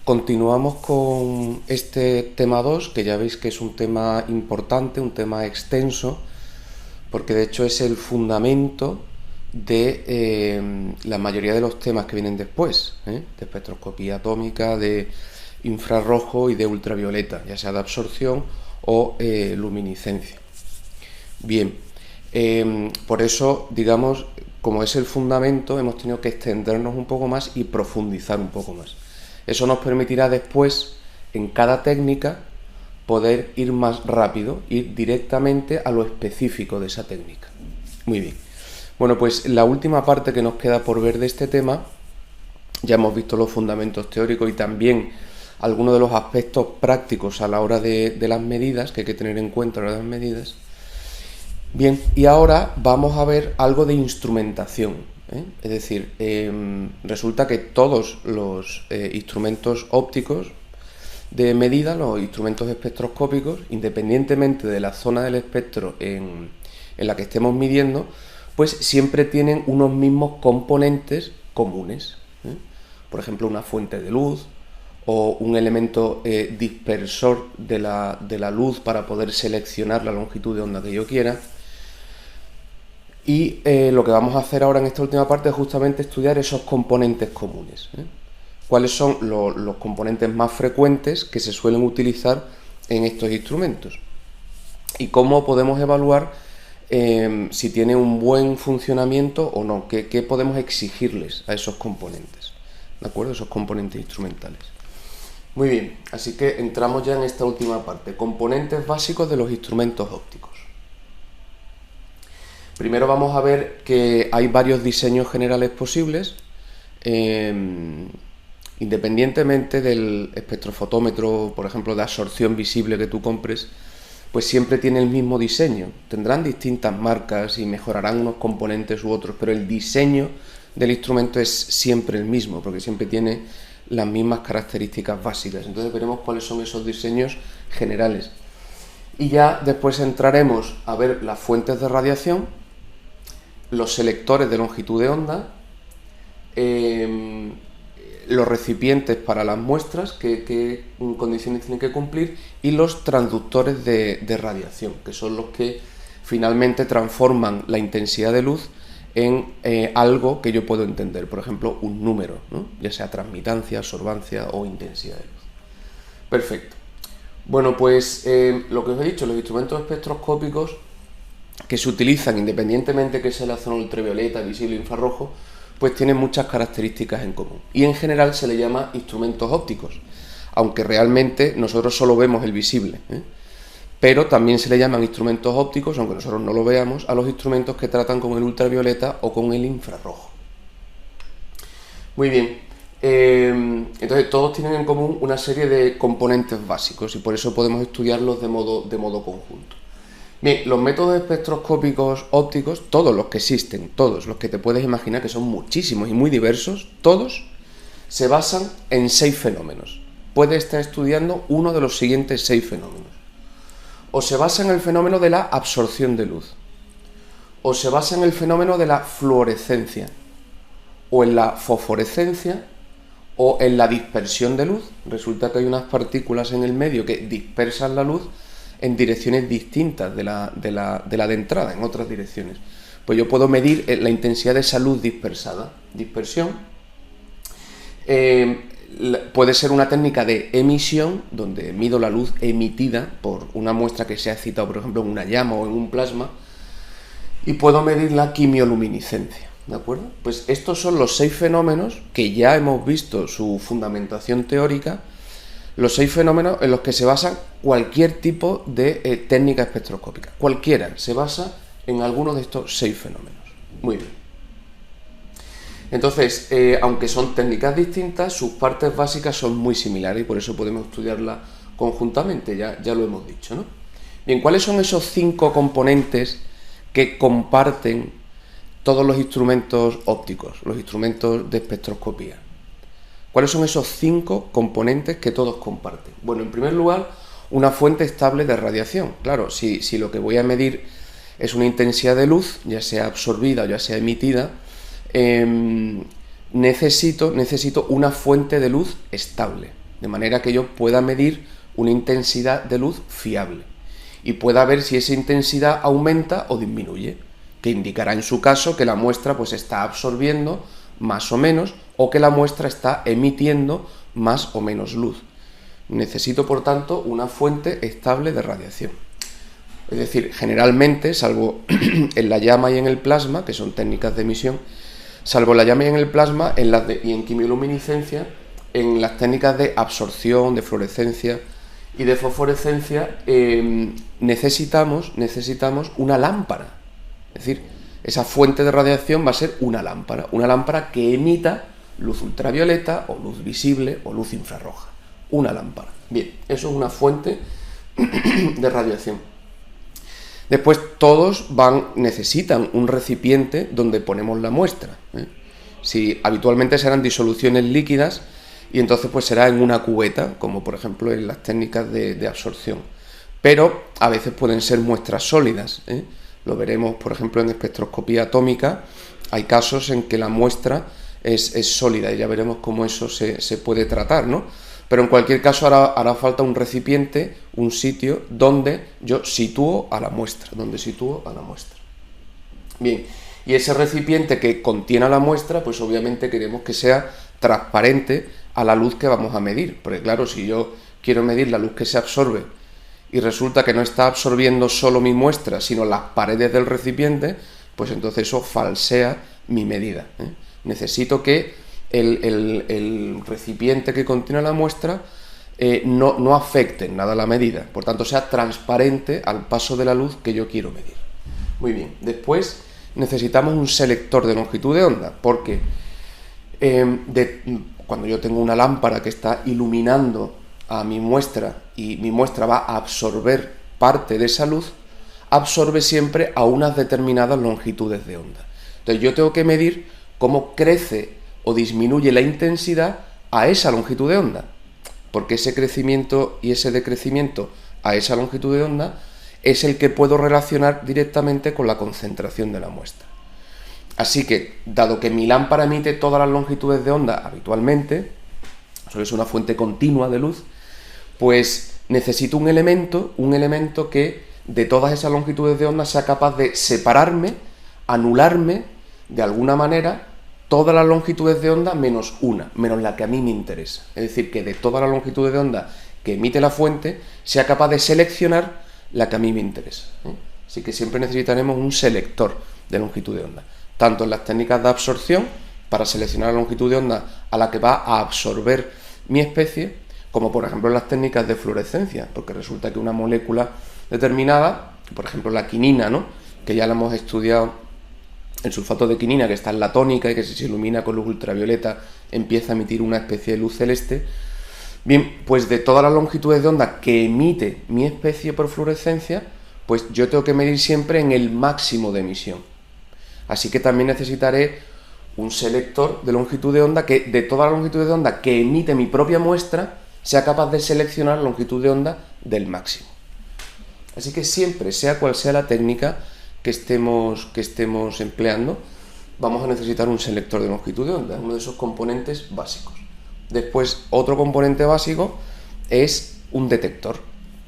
continuamos con este tema 2, que ya veis que es un tema importante, un tema extenso, porque de hecho es el fundamento de la mayoría de los temas que vienen después, de espectroscopía atómica, de infrarrojo y de ultravioleta, ya sea de absorción o luminiscencia. Bien, por eso, digamos, como es el fundamento, hemos tenido que extendernos un poco más y profundizar un poco más. Eso nos permitirá después, en cada técnica, poder ir más rápido, ir directamente a lo específico de esa técnica. Muy bien. Bueno, pues la última parte que nos queda por ver de este tema, ya hemos visto los fundamentos teóricos y también algunos de los aspectos prácticos a la hora de las medidas, que hay que tener en cuenta a la hora de las medidas. Bien, y ahora vamos a ver algo de instrumentación, Es decir, resulta que todos los instrumentos ópticos de medida, los instrumentos espectroscópicos, independientemente de la zona del espectro en la que estemos midiendo, pues siempre tienen unos mismos componentes comunes. Por ejemplo, una fuente de luz o un elemento dispersor de la luz para poder seleccionar la longitud de onda que yo quiera. Y lo que vamos a hacer ahora en esta última parte es justamente estudiar esos componentes comunes. ¿Cuáles son los componentes más frecuentes que se suelen utilizar en estos instrumentos? Y cómo podemos evaluar si tiene un buen funcionamiento o no, qué podemos exigirles a esos componentes, ¿de acuerdo? Esos componentes instrumentales. Muy bien, así que entramos ya en esta última parte, componentes básicos de los instrumentos ópticos. Primero vamos a ver que hay varios diseños generales posibles, independientemente del espectrofotómetro, por ejemplo, de absorción visible que tú compres, pues siempre tiene el mismo diseño. Tendrán distintas marcas y mejorarán unos componentes u otros, pero el diseño del instrumento es siempre el mismo, porque siempre tiene las mismas características básicas. Entonces veremos cuáles son esos diseños generales. Y ya después entraremos a ver las fuentes de radiación, los selectores de longitud de onda, los recipientes para las muestras, qué condiciones tienen que cumplir, y los transductores de radiación, que son los que finalmente transforman la intensidad de luz en algo que yo puedo entender, por ejemplo, un número, ¿no? Ya sea transmitancia, absorbancia o intensidad de luz. Perfecto. Bueno, pues lo que os he dicho, los instrumentos espectroscópicos que se utilizan independientemente que sea la zona ultravioleta, visible o infrarrojo, pues tienen muchas características en común. Y en general se le llama instrumentos ópticos, aunque realmente nosotros solo vemos el visible, Pero también se le llaman instrumentos ópticos, aunque nosotros no lo veamos, a los instrumentos que tratan con el ultravioleta o con el infrarrojo. Muy bien. Entonces todos tienen en común una serie de componentes básicos y por eso podemos estudiarlos de modo conjunto. Bien, los métodos espectroscópicos ópticos, todos los que existen, todos los que te puedes imaginar, que son muchísimos y muy diversos, todos se basan en 6 fenómenos. Puedes estar estudiando uno de los siguientes 6 fenómenos. O se basa en el fenómeno de la absorción de luz, o se basa en el fenómeno de la fluorescencia, o en la fosforescencia, o en la dispersión de luz. Resulta que hay unas partículas en el medio que dispersan la luz en direcciones distintas de la de entrada, en otras direcciones. Pues yo puedo medir la intensidad de esa luz dispersada. Dispersión puede ser una técnica de emisión, donde mido la luz emitida por una muestra que se ha excitado, por ejemplo, en una llama o en un plasma, y puedo medir la quimioluminiscencia, ¿de acuerdo? Pues estos son los 6 fenómenos que ya hemos visto su fundamentación teórica, los 6 fenómenos en los que se basa cualquier tipo de técnica espectroscópica. Cualquiera se basa en alguno de estos 6 fenómenos. Muy bien. Entonces, aunque son técnicas distintas, sus partes básicas son muy similares y por eso podemos estudiarlas conjuntamente, ya lo hemos dicho, ¿no? Bien, ¿cuáles son esos 5 componentes que comparten todos los instrumentos ópticos, los instrumentos de espectroscopía? ¿Cuáles son esos 5 componentes que todos comparten? Bueno, en primer lugar, una fuente estable de radiación. Claro, si lo que voy a medir es una intensidad de luz, ya sea absorbida o ya sea emitida, necesito una fuente de luz estable. de manera que yo pueda medir una intensidad de luz fiable y pueda ver si esa intensidad aumenta o disminuye, que indicará en su caso que la muestra pues está absorbiendo más o menos, o que la muestra está emitiendo más o menos luz. Necesito, por tanto, una fuente estable de radiación. Es decir, generalmente, salvo en la llama y en el plasma, que son técnicas de emisión, salvo la llama y en el plasma y en quimioluminiscencia, en las técnicas de absorción, de fluorescencia y de fosforescencia, necesitamos una lámpara. Es decir, esa fuente de radiación va a ser una lámpara que emita luz ultravioleta o luz visible o luz infrarroja. Una lámpara. Bien, eso es una fuente de radiación. Después todos necesitan un recipiente donde ponemos la muestra. Si habitualmente serán disoluciones líquidas y entonces pues será en una cubeta, como por ejemplo en las técnicas de absorción. Pero a veces pueden ser muestras sólidas. Lo veremos por ejemplo en espectroscopía atómica. Hay casos en que la muestra es sólida y ya veremos cómo eso se puede tratar, ¿no? Pero en cualquier caso hará falta un recipiente, un sitio donde yo sitúo a la muestra, Bien, y ese recipiente que contiene la muestra, pues obviamente queremos que sea transparente a la luz que vamos a medir, porque claro, si yo quiero medir la luz que se absorbe y resulta que no está absorbiendo solo mi muestra, sino las paredes del recipiente, pues entonces eso falsea mi medida. Necesito que el recipiente que contiene la muestra no afecte en nada la medida, por tanto sea transparente al paso de la luz que yo quiero medir. Muy bien, después necesitamos un selector de longitud de onda, porque cuando yo tengo una lámpara que está iluminando a mi muestra y mi muestra va a absorber parte de esa luz, absorbe siempre a unas determinadas longitudes de onda. Entonces yo tengo que medir cómo crece o disminuye la intensidad a esa longitud de onda, porque ese crecimiento y ese decrecimiento a esa longitud de onda es el que puedo relacionar directamente con la concentración de la muestra. Así que, dado que mi lámpara emite todas las longitudes de onda habitualmente, eso es una fuente continua de luz, pues necesito un elemento que de todas esas longitudes de onda sea capaz de separarme, anularme de alguna manera todas las longitudes de onda menos una, menos la que a mí me interesa. Es decir, que de todas las longitudes de onda que emite la fuente, sea capaz de seleccionar la que a mí me interesa. Así que siempre necesitaremos un selector de longitud de onda, tanto en las técnicas de absorción, para seleccionar la longitud de onda a la que va a absorber mi especie, como por ejemplo en las técnicas de fluorescencia, porque resulta que una molécula determinada, por ejemplo la quinina, ¿no?, que ya la hemos estudiado, el sulfato de quinina, que está en la tónica y que si se ilumina con luz ultravioleta empieza a emitir una especie de luz celeste. Bien, pues de todas las longitudes de onda que emite mi especie por fluorescencia, pues yo tengo que medir siempre en el máximo de emisión. Así que también necesitaré un selector de longitud de onda que de todas las longitudes de onda que emite mi propia muestra sea capaz de seleccionar la longitud de onda del máximo. Así que siempre, sea cual sea la técnica que estemos empleando, vamos a necesitar un selector de longitud de onda, uno de esos componentes básicos. Después, otro componente básico es un detector.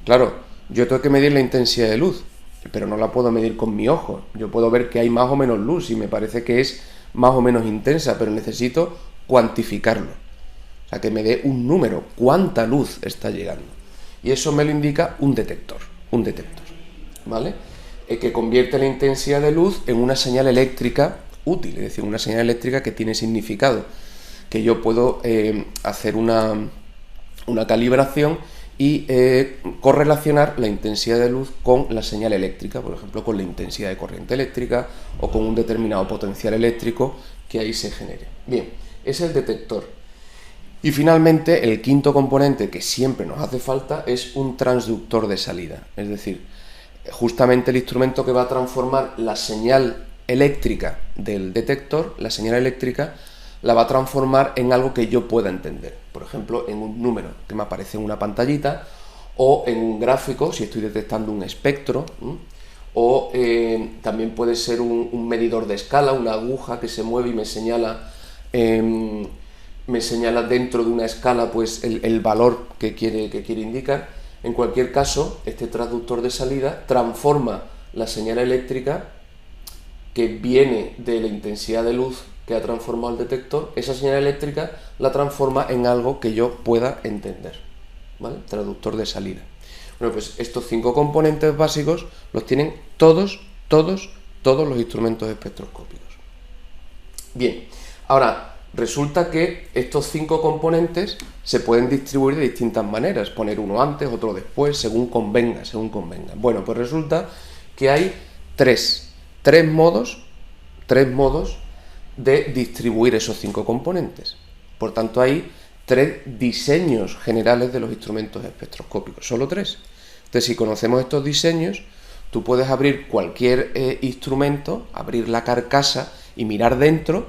Claro, yo tengo que medir la intensidad de luz, pero no la puedo medir con mi ojo. Yo puedo ver que hay más o menos luz y me parece que es más o menos intensa, pero necesito cuantificarlo. O sea, que me dé un número, cuánta luz está llegando. Y eso me lo indica un detector, ¿vale? Que convierte la intensidad de luz en una señal eléctrica útil, es decir, una señal eléctrica que tiene significado, que yo puedo hacer una calibración y correlacionar la intensidad de luz con la señal eléctrica, por ejemplo, con la intensidad de corriente eléctrica o con un determinado potencial eléctrico que ahí se genere. Bien, es el detector. Y finalmente, el quinto componente que siempre nos hace falta es un transductor de salida, es decir, justamente el instrumento que va a transformar la señal eléctrica del detector, la señal eléctrica, la va a transformar en algo que yo pueda entender. Por ejemplo, en un número que me aparece en una pantallita, o en un gráfico, si estoy detectando un espectro, o también puede ser un medidor de escala, una aguja que se mueve y me señala me señala dentro de una escala pues el valor que quiere indicar. En cualquier caso, este transductor de salida transforma la señal eléctrica que viene de la intensidad de luz que ha transformado el detector, esa señal eléctrica la transforma en algo que yo pueda entender, ¿vale? Traductor de salida. Bueno, pues estos 5 componentes básicos los tienen todos los instrumentos espectroscópicos. Bien, ahora resulta que estos 5 componentes se pueden distribuir de distintas maneras, poner uno antes, otro después, según convenga. Bueno, pues resulta que hay tres modos de distribuir esos 5 componentes. Por tanto, hay 3 diseños generales de los instrumentos espectroscópicos, solo 3. Entonces, si conocemos estos diseños, tú puedes abrir cualquier instrumento, abrir la carcasa y mirar dentro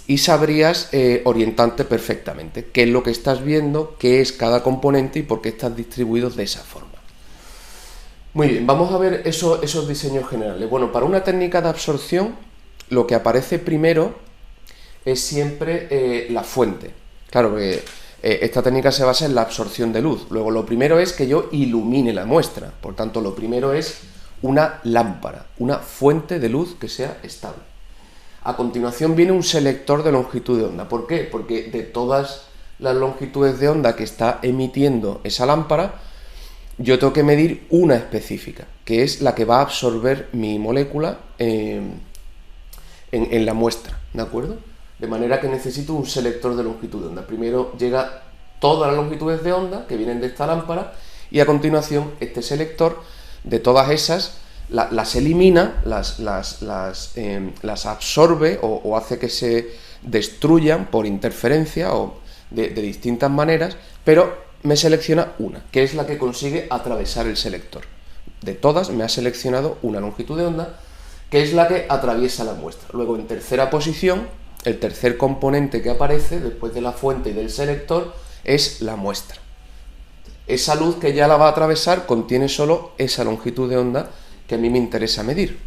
y sabrías orientarte perfectamente qué es lo que estás viendo, qué es cada componente y por qué están distribuidos de esa forma. Muy bien, vamos a ver esos diseños generales. Bueno, para una técnica de absorción, lo que aparece primero es siempre la fuente. Claro, que esta técnica se basa en la absorción de luz. Luego, lo primero es que yo ilumine la muestra. Por tanto, lo primero es una lámpara, una fuente de luz que sea estable. A continuación viene un selector de longitud de onda. ¿Por qué? Porque de todas las longitudes de onda que está emitiendo esa lámpara, yo tengo que medir una específica, que es la que va a absorber mi molécula en la muestra, ¿de acuerdo? De manera que necesito un selector de longitud de onda. Primero llega todas las longitudes de onda que vienen de esta lámpara y a continuación este selector de todas esas las elimina, las absorbe o hace que se destruyan por interferencia o de distintas maneras, pero me selecciona una, que es la que consigue atravesar el selector. De todas me ha seleccionado una longitud de onda, que es la que atraviesa la muestra. Luego, en tercera posición, el tercer componente que aparece después de la fuente y del selector es la muestra. Esa luz que ya la va a atravesar contiene solo esa longitud de onda que a mí me interesa medir.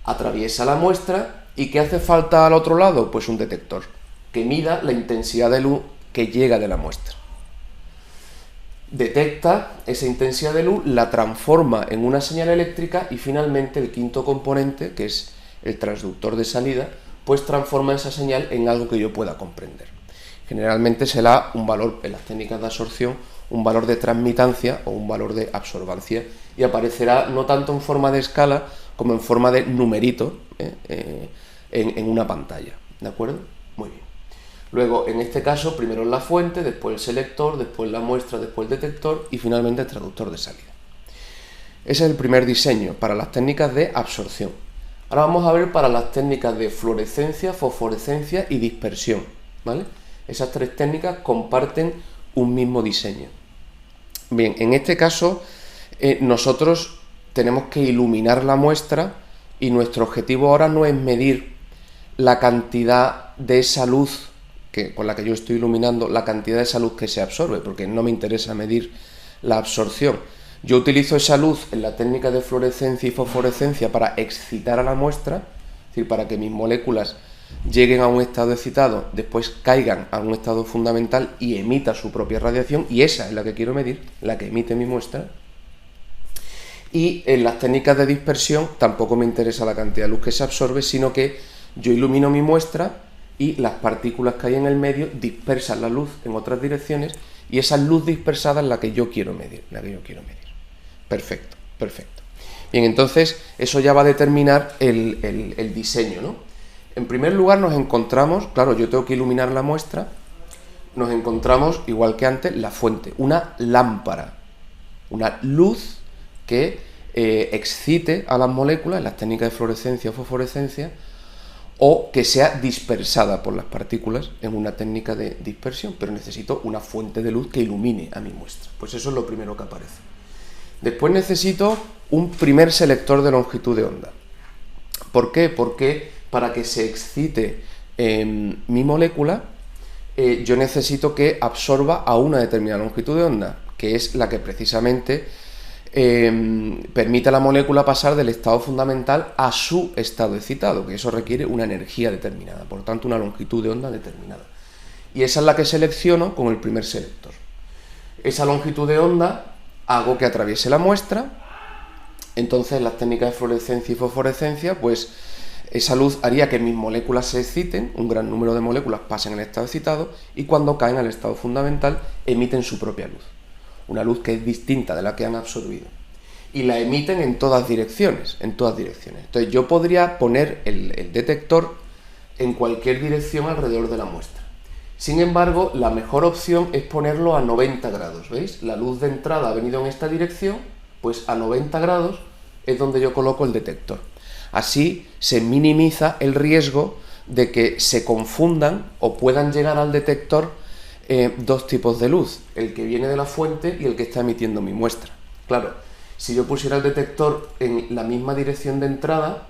Atraviesa la muestra y ¿qué hace falta al otro lado? Pues un detector que mida la intensidad de luz que llega de la muestra. Detecta esa intensidad de luz, la transforma en una señal eléctrica y finalmente el quinto componente, que es el transductor de salida, pues transforma esa señal en algo que yo pueda comprender. Generalmente se le da un valor, en las técnicas de absorción, un valor de transmitancia o un valor de absorbancia y aparecerá no tanto en forma de escala como en forma de numerito en una pantalla, ¿de acuerdo? Muy bien. Luego, en este caso, primero es la fuente, después el selector, después la muestra, después el detector y finalmente el traductor de salida. Ese es el primer diseño para las técnicas de absorción. Ahora vamos a ver para las técnicas de fluorescencia, fosforescencia y dispersión, ¿vale? Esas 3 técnicas comparten un mismo diseño. Bien, en este caso nosotros tenemos que iluminar la muestra y nuestro objetivo ahora no es medir la cantidad de esa luz con la que yo estoy iluminando, la cantidad de esa luz que se absorbe, porque no me interesa medir la absorción. Yo utilizo esa luz en la técnica de fluorescencia y fosforescencia para excitar a la muestra, es decir, para que mis moléculas lleguen a un estado excitado, después caigan a un estado fundamental y emita su propia radiación, y esa es la que quiero medir, la que emite mi muestra. Y en las técnicas de dispersión tampoco me interesa la cantidad de luz que se absorbe, sino que yo ilumino mi muestra y las partículas que hay en el medio dispersan la luz en otras direcciones y esa luz dispersada es la que yo quiero medir, Perfecto, perfecto. Bien, entonces eso ya va a determinar el diseño, ¿no? En primer lugar nos encontramos, claro, yo tengo que iluminar la muestra, nos encontramos, igual que antes, la fuente, una lámpara, una luz que excite a las moléculas en las técnicas de fluorescencia o fosforescencia, o que sea dispersada por las partículas en una técnica de dispersión, pero necesito una fuente de luz que ilumine a mi muestra. Pues eso es lo primero que aparece. Después necesito un primer selector de longitud de onda. ¿Por qué? Porque para que se excite mi molécula, yo necesito que absorba a una determinada longitud de onda, que es la que precisamente permite a la molécula pasar del estado fundamental a su estado excitado, que eso requiere una energía determinada, por tanto una longitud de onda determinada. y esa es la que selecciono con el primer selector. Esa longitud de onda hago que atraviese la muestra. Entonces, las técnicas de fluorescencia y fosforescencia, pues esa luz haría que mis moléculas se exciten, un gran número de moléculas pasen en el estado excitado y cuando caen al estado fundamental emiten su propia luz. Una luz que es distinta de la que han absorbido. Y la emiten en todas direcciones, Entonces yo podría poner el detector en cualquier dirección alrededor de la muestra. Sin embargo, la mejor opción es ponerlo a 90 grados, ¿veis? La luz de entrada ha venido en esta dirección, pues a 90 grados es donde yo coloco el detector. Así se minimiza el riesgo de que se confundan o puedan llegar al detector dos tipos de luz, el que viene de la fuente y el que está emitiendo mi muestra. Claro, si yo pusiera el detector en la misma dirección de entrada,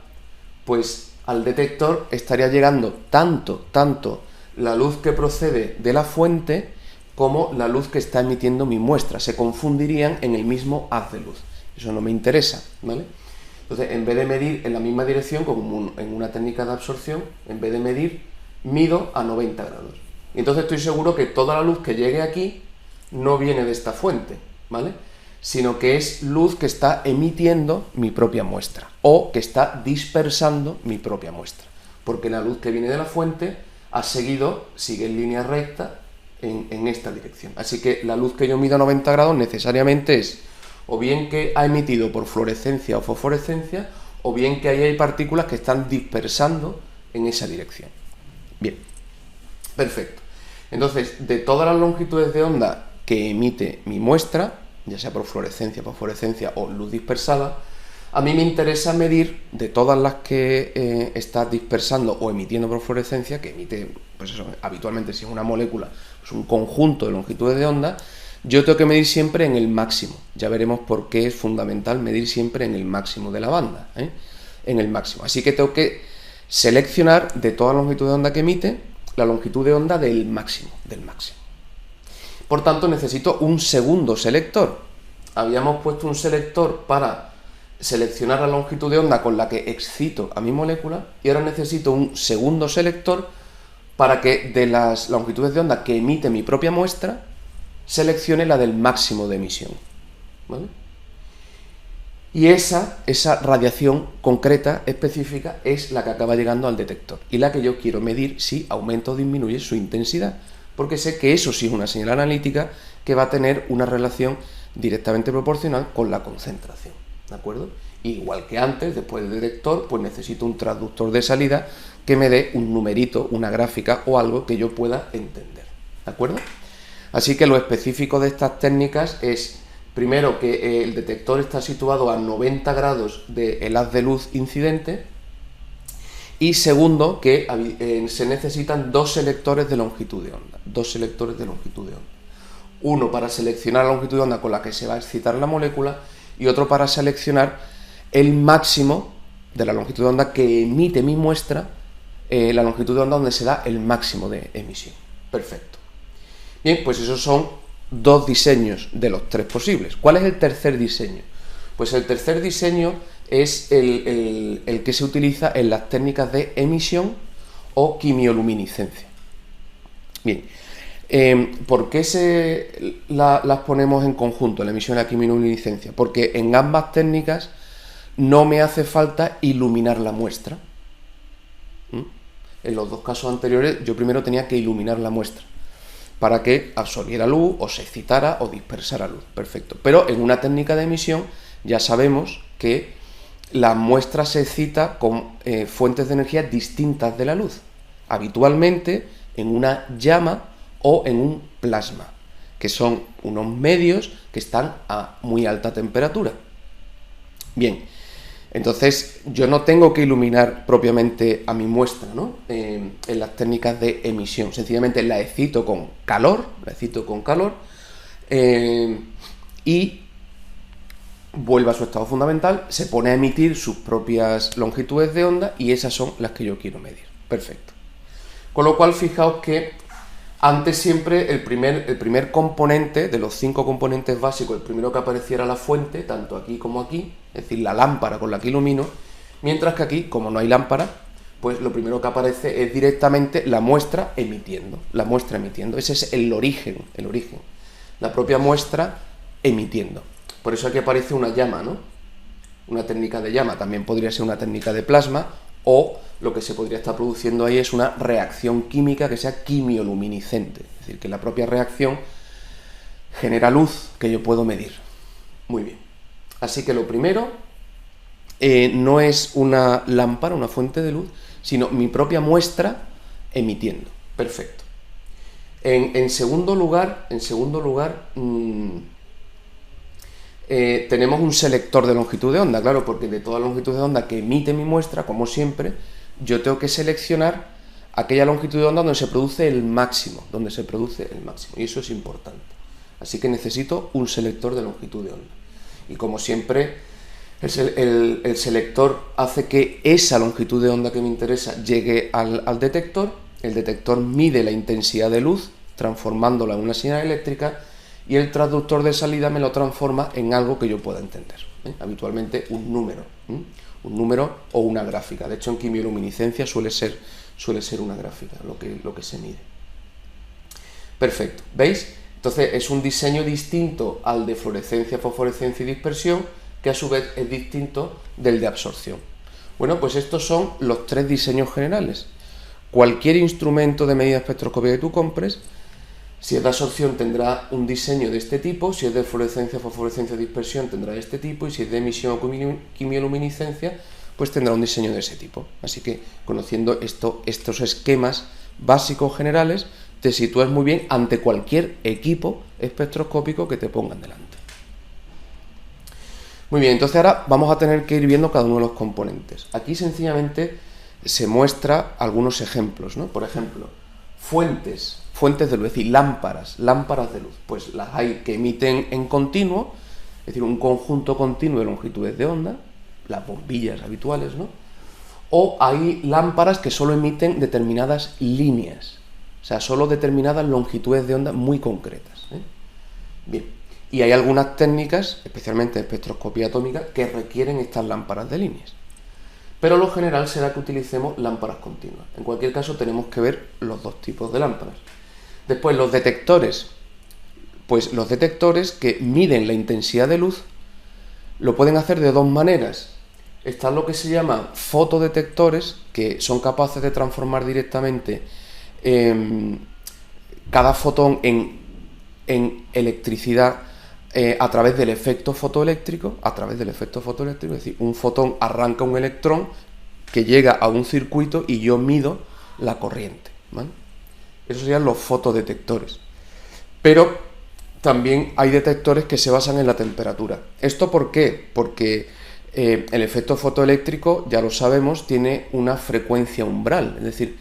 pues al detector estaría llegando tanto la luz que procede de la fuente como la luz que está emitiendo mi muestra. Se confundirían en el mismo haz de luz. Eso no me interesa, ¿vale? Entonces, en vez de medir en la misma dirección, como en una técnica de absorción, en vez de medir, mido a 90 grados. Y entonces estoy seguro que toda la luz que llegue aquí no viene de esta fuente, ¿vale? Sino que es luz que está emitiendo mi propia muestra o que está dispersando mi propia muestra. Porque la luz que viene de la fuente sigue en línea recta en esta dirección. Así que la luz que yo mido a 90 grados necesariamente es o bien que ha emitido por fluorescencia o fosforescencia, o bien que ahí hay partículas que están dispersando en esa dirección. Bien, perfecto. Entonces, de todas las longitudes de onda que emite mi muestra, ya sea por fluorescencia, fosforescencia o luz dispersada, a mí me interesa medir de todas las que está dispersando o emitiendo por fluorescencia, que emite, pues eso, habitualmente si es una molécula, es un conjunto de longitudes de onda, yo tengo que medir siempre en el máximo. Ya veremos por qué es fundamental medir siempre en el máximo de la banda, en el máximo. Así que tengo que seleccionar de toda la longitud de onda que emite, la longitud de onda del máximo, Por tanto, necesito un segundo selector. Habíamos puesto un selector para seleccionar la longitud de onda con la que excito a mi molécula y ahora necesito un segundo selector para que de las longitudes de onda que emite mi propia muestra seleccione la del máximo de emisión, ¿vale? Y esa radiación concreta, específica, es la que acaba llegando al detector y la que yo quiero medir si aumenta o disminuye su intensidad, porque sé que eso sí es una señal analítica que va a tener una relación directamente proporcional con la concentración, ¿de acuerdo? Igual que antes, después del detector, pues necesito un transductor de salida que me dé un numerito, una gráfica o algo que yo pueda entender, ¿de acuerdo? Así que lo específico de estas técnicas es, primero, que el detector está situado a 90 grados del haz de luz incidente y segundo, que se necesitan dos selectores de longitud de onda. Uno para seleccionar la longitud de onda con la que se va a excitar la molécula y otro para seleccionar el máximo de la longitud de onda que emite mi muestra, la longitud de onda donde se da el máximo de emisión. Perfecto. Bien, pues esos son dos diseños de los tres posibles. ¿Cuál es el tercer diseño? Pues el tercer diseño es el que se utiliza en las técnicas de emisión o quimioluminiscencia. Bien, ¿por qué las ponemos en conjunto, la emisión y la quimioluminiscencia? Porque en ambas técnicas no me hace falta iluminar la muestra. En los dos casos anteriores yo primero tenía que iluminar la muestra para que absorbiera luz o se excitara o dispersara luz. Perfecto. Pero en una técnica de emisión ya sabemos que la muestra se excita con fuentes de energía distintas de la luz, habitualmente en una llama o en un plasma, que son unos medios que están a muy alta temperatura. Bien, entonces yo no tengo que iluminar propiamente a mi muestra, ¿no? En las técnicas de emisión, sencillamente la excito con calor, y vuelve a su estado fundamental, se pone a emitir sus propias longitudes de onda y esas son las que yo quiero medir. Perfecto. Con lo cual, fijaos que antes siempre el primer componente de los 5 componentes básicos, el primero que apareciera la fuente, tanto aquí como aquí, es decir, la lámpara con la que ilumino, mientras que aquí, como no hay lámpara, pues lo primero que aparece es directamente la muestra emitiendo. Ese es el origen. La propia muestra emitiendo. Por eso aquí aparece una llama, ¿no? Una técnica de llama. También podría ser una técnica de plasma, o lo que se podría estar produciendo ahí es una reacción química que sea quimioluminiscente. Es decir, que la propia reacción genera luz que yo puedo medir. Muy bien. Así que lo primero no es una lámpara, una fuente de luz, sino mi propia muestra emitiendo. Perfecto. En segundo lugar, tenemos un selector de longitud de onda, claro, porque de toda longitud de onda que emite mi muestra, como siempre, yo tengo que seleccionar aquella longitud de onda donde se produce el máximo, y eso es importante. Así que necesito un selector de longitud de onda. Y como siempre, el selector hace que esa longitud de onda que me interesa llegue al detector. El detector mide la intensidad de luz, transformándola en una señal eléctrica, y el transductor de salida me lo transforma en algo que yo pueda entender. Habitualmente un número o una gráfica. De hecho, en quimioluminiscencia suele ser una gráfica lo que se mide. Perfecto, ¿veis? Entonces es un diseño distinto al de fluorescencia, fosforescencia y dispersión, que a su vez es distinto del de absorción. Bueno, pues estos son los tres diseños generales. Cualquier instrumento de medida espectroscópica que tú compres, si es de absorción tendrá un diseño de este tipo, si es de fluorescencia, fosforescencia o dispersión tendrá este tipo, y si es de emisión o quimioluminiscencia, pues tendrá un diseño de ese tipo. Así que conociendo estos esquemas básicos generales, te sitúas muy bien ante cualquier equipo espectroscópico que te pongan delante. Muy bien, entonces ahora vamos a tener que ir viendo cada uno de los componentes. Aquí sencillamente se muestra algunos ejemplos, ¿no? Por ejemplo, fuentes de luz, es decir, lámparas de luz. Pues las hay que emiten en continuo, es decir, un conjunto continuo de longitudes de onda, las bombillas habituales, ¿no? O hay lámparas que solo emiten determinadas líneas, o sea, solo determinadas longitudes de onda muy concretas, ¿eh? Bien, y hay algunas técnicas, especialmente en espectroscopía atómica, que requieren estas lámparas de líneas. Pero lo general será que utilicemos lámparas continuas. En cualquier caso, tenemos que ver los dos tipos de lámparas. Después, los detectores. Pues los detectores que miden la intensidad de luz lo pueden hacer de dos maneras. Están lo que se llama fotodetectores, que son capaces de transformar directamente cada fotón en electricidad a través del efecto fotoeléctrico, es decir, un fotón arranca un electrón que llega a un circuito y yo mido la corriente, ¿vale? Esos serían los fotodetectores. Pero también hay detectores que se basan en la temperatura. ¿Esto por qué? Porque el efecto fotoeléctrico, ya lo sabemos, tiene una frecuencia umbral, es decir,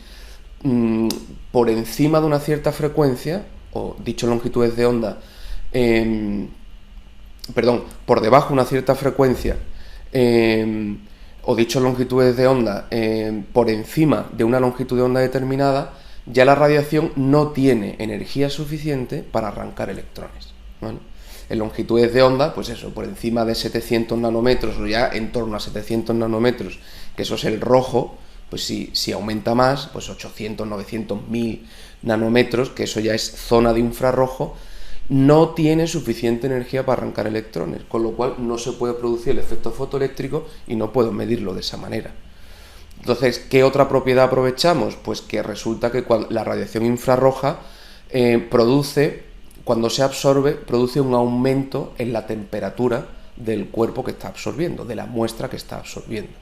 por encima de una cierta frecuencia, o dicho longitudes de onda, por debajo de una cierta frecuencia, o dicho longitudes de onda, por encima de una longitud de onda determinada, ya la radiación no tiene energía suficiente para arrancar electrones, ¿vale? En longitudes de onda, pues eso, por encima de 700 nanómetros o ya en torno a 700 nanómetros, que eso es el rojo, pues si aumenta más, pues 800, 900, 1000 nanómetros, que eso ya es zona de infrarrojo, no tiene suficiente energía para arrancar electrones, con lo cual no se puede producir el efecto fotoeléctrico y no puedo medirlo de esa manera. Entonces, ¿qué otra propiedad aprovechamos? Pues que resulta que la radiación infrarroja cuando se absorbe, produce un aumento en la temperatura del cuerpo que está absorbiendo, de la muestra que está absorbiendo.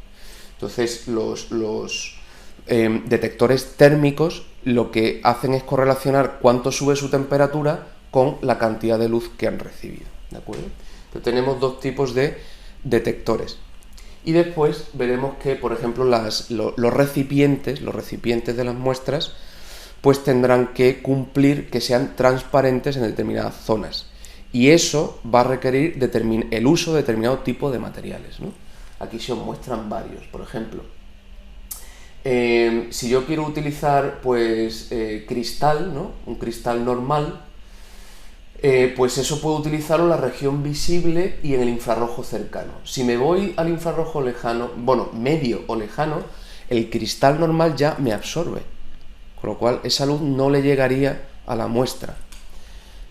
Entonces, los detectores térmicos lo que hacen es correlacionar cuánto sube su temperatura con la cantidad de luz que han recibido, ¿de acuerdo? Entonces, tenemos dos tipos de detectores. Y después veremos que, por ejemplo, los recipientes de las muestras, pues tendrán que cumplir que sean transparentes en determinadas zonas. Y eso va a requerir el uso de determinado tipo de materiales, ¿no? Aquí se os muestran varios. Por ejemplo, si yo quiero utilizar pues cristal, ¿no? Un cristal normal, pues eso puedo utilizarlo en la región visible y en el infrarrojo cercano. Si me voy al infrarrojo lejano, bueno, medio o lejano, el cristal normal ya me absorbe, con lo cual esa luz no le llegaría a la muestra.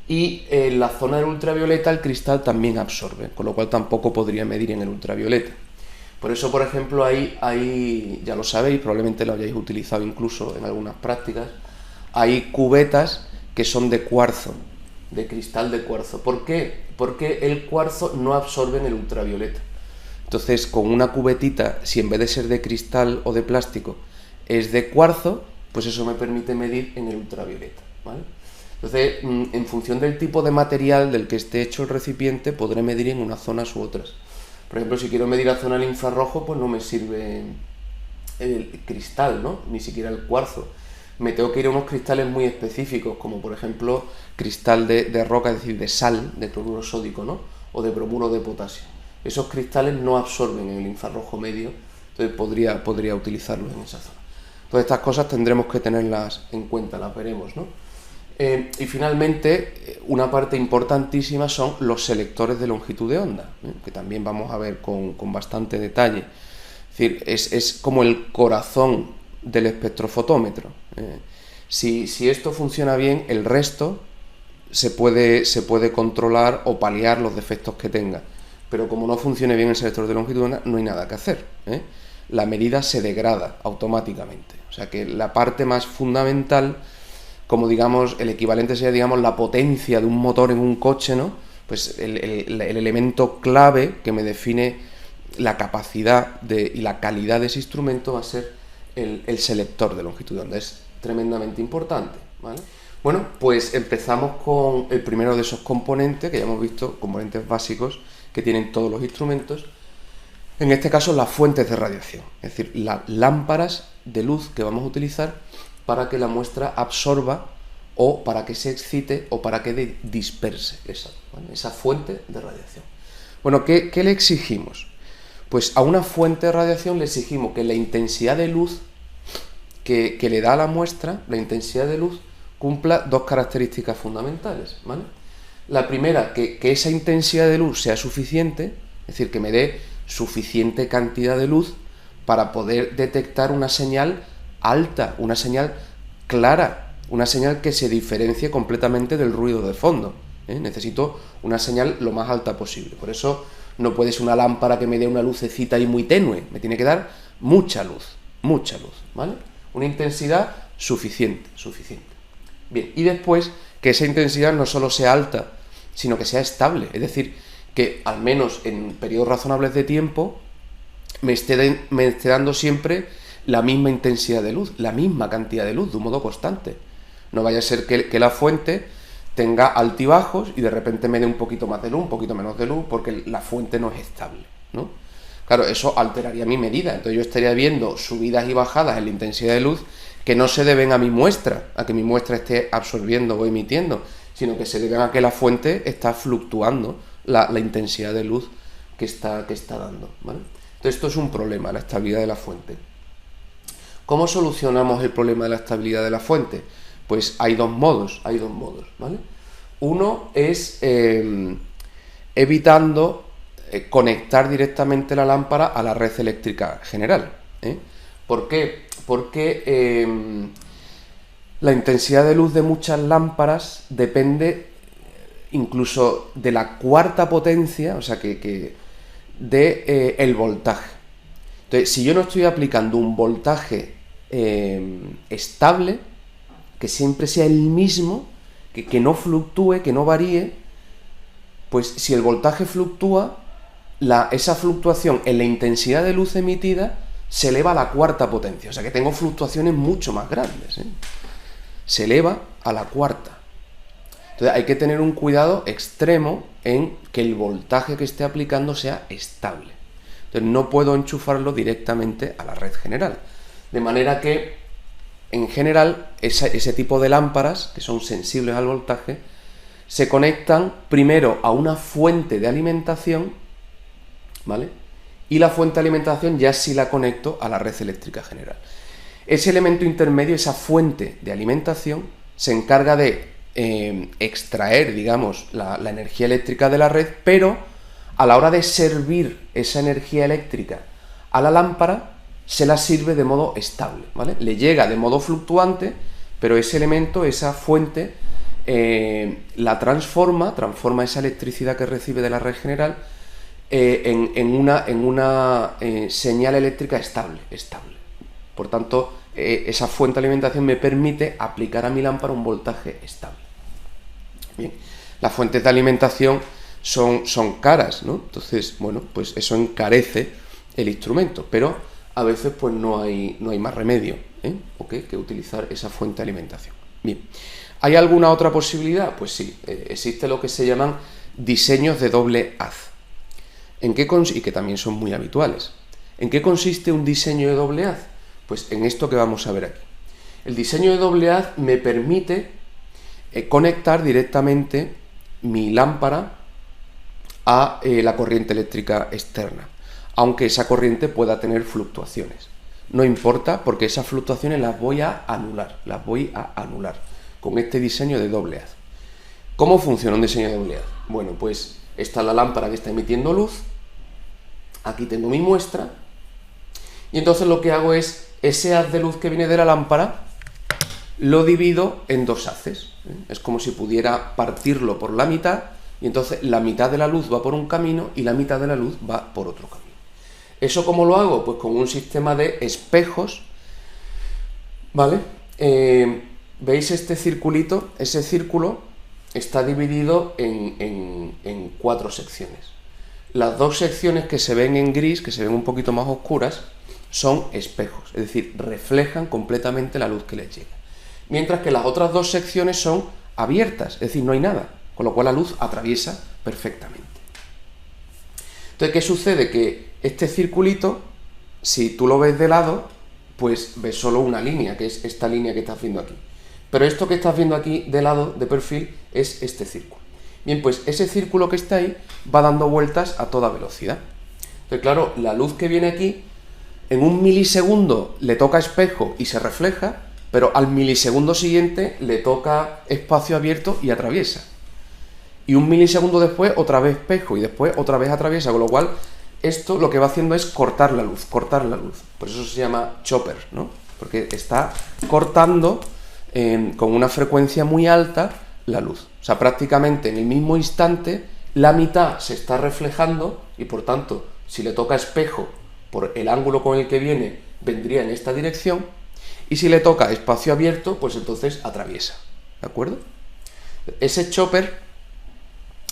Y en la zona del ultravioleta el cristal también absorbe, con lo cual tampoco podría medir en el ultravioleta. Por eso, por ejemplo, hay, ya lo sabéis, probablemente lo hayáis utilizado incluso en algunas prácticas, hay cubetas que son de cuarzo, de cristal de cuarzo. ¿Por qué? Porque el cuarzo no absorbe en el ultravioleta. Entonces, con una cubetita, si en vez de ser de cristal o de plástico es de cuarzo, pues eso me permite medir en el ultravioleta, ¿vale? Entonces, en función del tipo de material del que esté hecho el recipiente, podré medir en unas zonas u otras. Por ejemplo, si quiero medir la zona del infrarrojo, pues no me sirve el cristal, ¿no? Ni siquiera el cuarzo. Me tengo que ir a unos cristales muy específicos, como por ejemplo cristal de roca, es decir, de sal, de cloruro sódico, ¿no? O de bromuro de potasio. Esos cristales no absorben en el infrarrojo medio, entonces podría utilizarlos en esa zona. Todas estas cosas tendremos que tenerlas en cuenta, las veremos, ¿no? Y finalmente, una parte importantísima son los selectores de longitud de onda, que también vamos a ver con bastante detalle. Es decir, es como el corazón del espectrofotómetro. Si esto funciona bien, el resto se puede controlar o paliar los defectos que tenga. Pero como no funcione bien el selector de longitud de onda, no hay nada que hacer. La medida se degrada automáticamente. O sea que la parte más fundamental, como digamos, el equivalente sería, digamos, la potencia de un motor en un coche, ¿no? Pues el elemento clave que me define la capacidad y la calidad de ese instrumento va a ser el selector de longitud de onda. Es tremendamente importante, ¿vale? Bueno, pues empezamos con el primero de esos componentes, que ya hemos visto, componentes básicos que tienen todos los instrumentos. En este caso, las fuentes de radiación, es decir, las lámparas de luz que vamos a utilizar para que la muestra absorba o para que se excite o para que disperse esa fuente de radiación. Bueno, ¿qué le exigimos? Pues a una fuente de radiación le exigimos que la intensidad de luz que le da a la muestra, la intensidad de luz, cumpla dos características fundamentales, ¿vale? La primera, que esa intensidad de luz sea suficiente, es decir, que me dé suficiente cantidad de luz para poder detectar una señal alta, una señal clara, una señal que se diferencie completamente del ruido de fondo. Necesito una señal lo más alta posible. Por eso no puede ser una lámpara que me dé una lucecita ahí muy tenue, me tiene que dar mucha luz, ¿vale? Una intensidad suficiente. Bien, y después que esa intensidad no solo sea alta, sino que sea estable, es decir, que al menos en periodos razonables de tiempo me esté dando siempre la misma intensidad de luz, la misma cantidad de luz, de un modo constante. No vaya a ser que la fuente tenga altibajos y de repente me dé un poquito más de luz, un poquito menos de luz, porque la fuente no es estable, ¿no? Claro, eso alteraría mi medida, entonces yo estaría viendo subidas y bajadas en la intensidad de luz que no se deben a mi muestra, a que mi muestra esté absorbiendo o emitiendo, sino que se deben a que la fuente está fluctuando la intensidad de luz que está dando, ¿vale? Entonces esto es un problema, la estabilidad de la fuente. ¿Cómo solucionamos el problema de la estabilidad de la fuente? Pues hay dos modos, ¿vale? Uno es evitando conectar directamente la lámpara a la red eléctrica general. ¿Por qué? Porque la intensidad de luz de muchas lámparas depende incluso de la cuarta potencia, o sea que de el voltaje. Entonces, si yo no estoy aplicando un voltaje estable, que siempre sea el mismo, que no fluctúe, que no varíe, pues si el voltaje fluctúa, esa fluctuación en la intensidad de luz emitida se eleva a la cuarta potencia, o sea que tengo fluctuaciones mucho más grandes, se eleva a la cuarta. Entonces hay que tener un cuidado extremo en que el voltaje que esté aplicando sea estable. Entonces no puedo enchufarlo directamente a la red general. De manera que, en general, ese tipo de lámparas, que son sensibles al voltaje, se conectan primero a una fuente de alimentación, ¿vale? Y la fuente de alimentación ya sí la conecto a la red eléctrica general. Ese elemento intermedio, esa fuente de alimentación, se encarga de extraer, digamos, la energía eléctrica de la red, pero a la hora de servir esa energía eléctrica a la lámpara, se la sirve de modo estable, ¿vale? Le llega de modo fluctuante, pero ese elemento, esa fuente, la transforma esa electricidad que recibe de la red general en una señal eléctrica estable. Por tanto, esa fuente de alimentación me permite aplicar a mi lámpara un voltaje estable. Bien, las fuentes de alimentación son caras, ¿no? Entonces, bueno, pues eso encarece el instrumento, pero a veces pues no hay más remedio, que utilizar esa fuente de alimentación. Bien, ¿hay alguna otra posibilidad? Pues sí, existe lo que se llaman diseños de doble haz, y que también son muy habituales. ¿En qué consiste un diseño de doble haz? Pues en esto que vamos a ver aquí. El diseño de doble haz me permite conectar directamente mi lámpara a la corriente eléctrica externa, aunque esa corriente pueda tener fluctuaciones. No importa, porque esas fluctuaciones las voy a anular con este diseño de doble haz. ¿Cómo funciona un diseño de doble haz? Bueno, pues esta es la lámpara que está emitiendo luz, aquí tengo mi muestra, y entonces lo que hago es, ese haz de luz que viene de la lámpara, lo divido en dos haces. Es como si pudiera partirlo por la mitad, y entonces la mitad de la luz va por un camino y la mitad de la luz va por otro camino. ¿Eso cómo lo hago? Pues con un sistema de espejos, ¿vale? ¿Veis este circulito? Ese círculo está dividido en 4 secciones. Las 2 secciones que se ven en gris, que se ven un poquito más oscuras, son espejos, es decir, reflejan completamente la luz que les llega. Mientras que las otras 2 secciones son abiertas, es decir, no hay nada, con lo cual la luz atraviesa perfectamente. Entonces, ¿qué sucede? Que este circulito, si tú lo ves de lado, pues ves solo una línea, que es esta línea que estás viendo aquí. Pero esto que estás viendo aquí de lado, de perfil, es este círculo. Bien, pues ese círculo que está ahí va dando vueltas a toda velocidad. Entonces, claro, la luz que viene aquí, en un milisegundo le toca espejo y se refleja, pero al milisegundo siguiente le toca espacio abierto y atraviesa. Y un milisegundo después otra vez espejo y después otra vez atraviesa, con lo cual esto lo que va haciendo es cortar la luz. Por eso se llama chopper, ¿no? Porque está cortando con una frecuencia muy alta la luz. O sea, prácticamente en el mismo instante la mitad se está reflejando y por tanto, si le toca espejo por el ángulo con el que viene, vendría en esta dirección, y si le toca espacio abierto, pues entonces atraviesa, ¿de acuerdo? Ese chopper,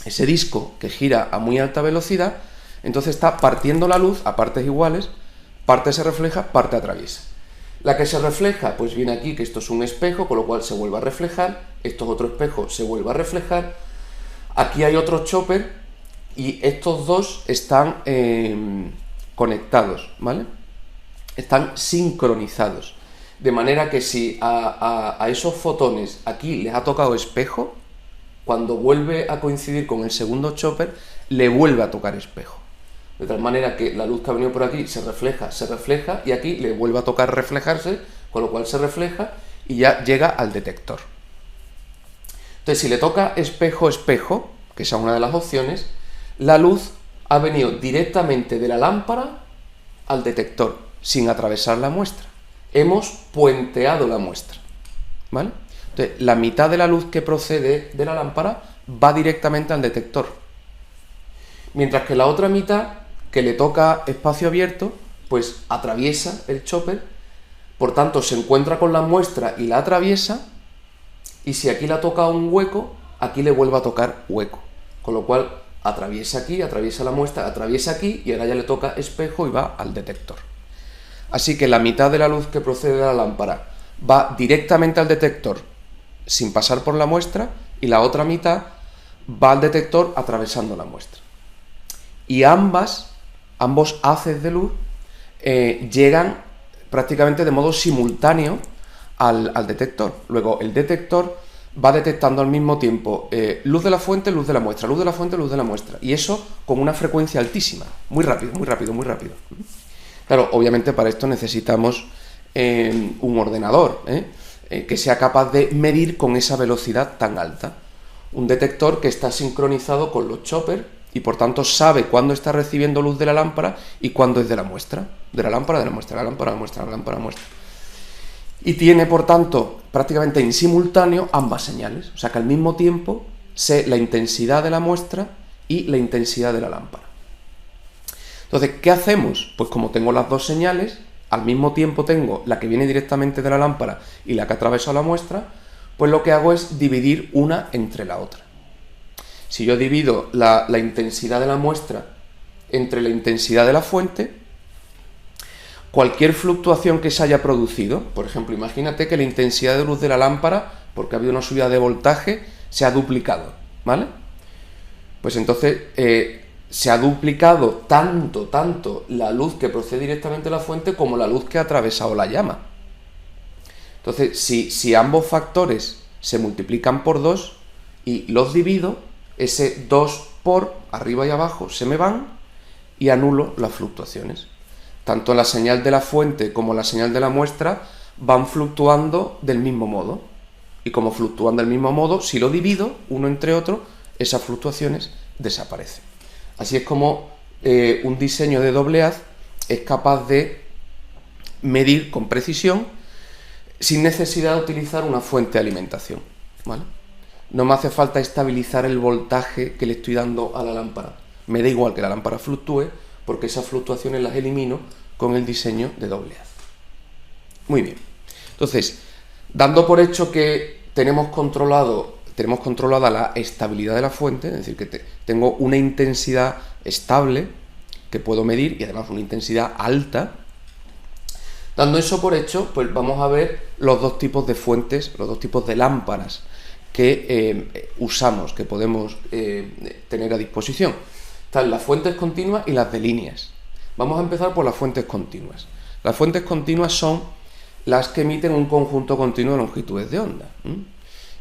ese disco que gira a muy alta velocidad, entonces está partiendo la luz a partes iguales, parte se refleja, parte atraviesa. La que se refleja, pues viene aquí, que esto es un espejo, con lo cual se vuelve a reflejar, esto es otro espejo, se vuelve a reflejar, aquí hay otro chopper, y estos dos están conectados, ¿vale? Están sincronizados. De manera que si a esos fotones aquí les ha tocado espejo, cuando vuelve a coincidir con el segundo chopper, le vuelve a tocar espejo. De tal manera que la luz que ha venido por aquí se refleja y aquí le vuelve a tocar reflejarse, con lo cual se refleja y ya llega al detector. Entonces, si le toca espejo, que esa es una de las opciones, la luz ha venido directamente de la lámpara al detector, sin atravesar la muestra. Hemos puenteado la muestra, ¿vale? Entonces, la mitad de la luz que procede de la lámpara va directamente al detector, mientras que la otra mitad, que le toca espacio abierto, pues atraviesa el chopper, por tanto se encuentra con la muestra y la atraviesa, y si aquí le toca un hueco, aquí le vuelve a tocar hueco, con lo cual atraviesa aquí, atraviesa la muestra, atraviesa aquí, y ahora ya le toca espejo y va al detector. Así que la mitad de la luz que procede de la lámpara va directamente al detector sin pasar por la muestra, y la otra mitad va al detector atravesando la muestra. Y ambos haces de luz llegan prácticamente de modo simultáneo al detector. Luego el detector va detectando al mismo tiempo luz de la fuente, luz de la muestra, luz de la fuente, luz de la muestra, y eso con una frecuencia altísima, muy rápido. Claro, obviamente para esto necesitamos un ordenador que sea capaz de medir con esa velocidad tan alta. Un detector que está sincronizado con los choppers y por tanto sabe cuándo está recibiendo luz de la lámpara y cuándo es de la muestra. De la lámpara, de la muestra, de la lámpara, de la muestra, de la lámpara, de la muestra. Y tiene, por tanto, prácticamente en simultáneo ambas señales. O sea que al mismo tiempo sé la intensidad de la muestra y la intensidad de la lámpara. Entonces, ¿qué hacemos? Pues como tengo las dos señales, al mismo tiempo tengo la que viene directamente de la lámpara y la que atraviesa la muestra, pues lo que hago es dividir una entre la otra. Si yo divido la intensidad de la muestra entre la intensidad de la fuente, cualquier fluctuación que se haya producido, por ejemplo, imagínate que la intensidad de luz de la lámpara, porque ha habido una subida de voltaje, se ha duplicado, ¿vale? Pues entonces se ha duplicado tanto la luz que procede directamente de la fuente como la luz que ha atravesado la llama. Entonces, si ambos factores se multiplican por 2 y los divido, ese 2 por arriba y abajo se me van y anulo las fluctuaciones. Tanto la señal de la fuente como la señal de la muestra van fluctuando del mismo modo. Y como fluctúan del mismo modo, si lo divido uno entre otro, esas fluctuaciones desaparecen. Así es como un diseño de doble haz es capaz de medir con precisión sin necesidad de utilizar una fuente de alimentación, ¿vale? No me hace falta estabilizar el voltaje que le estoy dando a la lámpara. Me da igual que la lámpara fluctúe, porque esas fluctuaciones las elimino con el diseño de doble haz. Muy bien. Entonces, dando por hecho que tenemos controlada la estabilidad de la fuente, es decir, que tengo una intensidad estable que puedo medir y además una intensidad alta. Dando eso por hecho, pues vamos a ver los dos tipos de fuentes, los dos tipos de lámparas que usamos, que podemos tener a disposición. Están las fuentes continuas y las de líneas. Vamos a empezar por las fuentes continuas. Las fuentes continuas son las que emiten un conjunto continuo de longitudes de onda.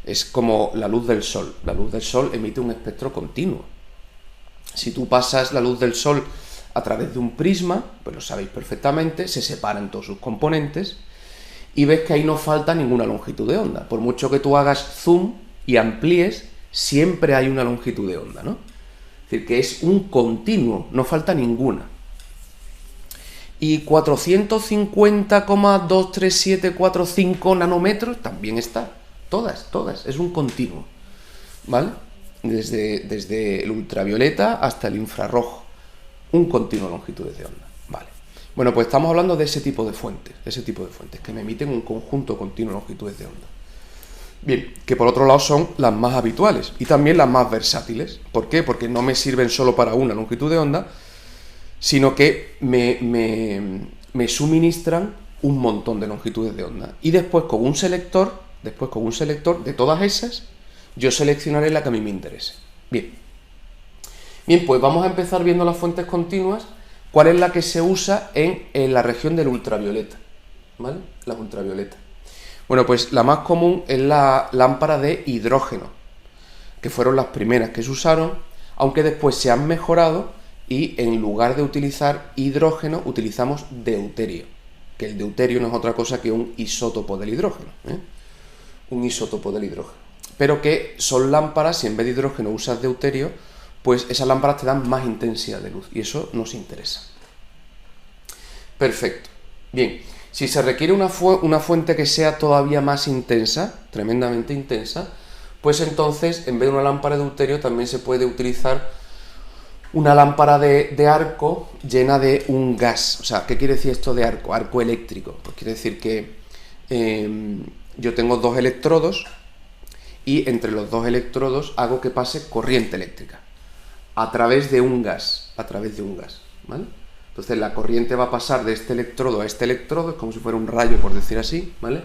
Es como la luz del sol. La luz del sol emite un espectro continuo. Si tú pasas la luz del sol a través de un prisma, pues lo sabéis perfectamente, se separan todos sus componentes y ves que ahí no falta ninguna longitud de onda. Por mucho que tú hagas zoom y amplíes, siempre hay una longitud de onda, ¿no? Es decir, que es un continuo, no falta ninguna. Y 450,23745 nanómetros también está. Todas, es un continuo, ¿vale? Desde el ultravioleta hasta el infrarrojo. Un continuo de longitudes de onda, ¿vale? Bueno, pues estamos hablando de ese tipo de fuentes, que me emiten un conjunto continuo de longitudes de onda. Bien, que por otro lado son las más habituales y también las más versátiles. ¿Por qué? Porque no me sirven solo para una longitud de onda, sino que me suministran un montón de longitudes de onda. Y después con un selector de todas esas, yo seleccionaré la que a mí me interese. Bien, pues vamos a empezar viendo las fuentes continuas. ¿Cuál es la que se usa en la región del ultravioleta? ¿Vale? La ultravioleta. Bueno, pues la más común es la lámpara de hidrógeno, que fueron las primeras que se usaron, aunque después se han mejorado y en lugar de utilizar hidrógeno utilizamos deuterio, que el deuterio no es otra cosa que un isótopo del hidrógeno, un isótopo del hidrógeno. Pero que son lámparas, si en vez de hidrógeno usas deuterio, pues esas lámparas te dan más intensidad de luz y eso nos interesa. Perfecto. Bien, si se requiere una fuente que sea todavía más intensa, tremendamente intensa, pues entonces en vez de una lámpara de deuterio también se puede utilizar una lámpara de arco llena de un gas. O sea, ¿qué quiere decir esto de arco? Arco eléctrico. Pues quiere decir que yo tengo dos electrodos y entre los dos electrodos hago que pase corriente eléctrica a través de un gas, ¿vale? Entonces la corriente va a pasar de este electrodo a este electrodo, es como si fuera un rayo, por decir así, ¿vale?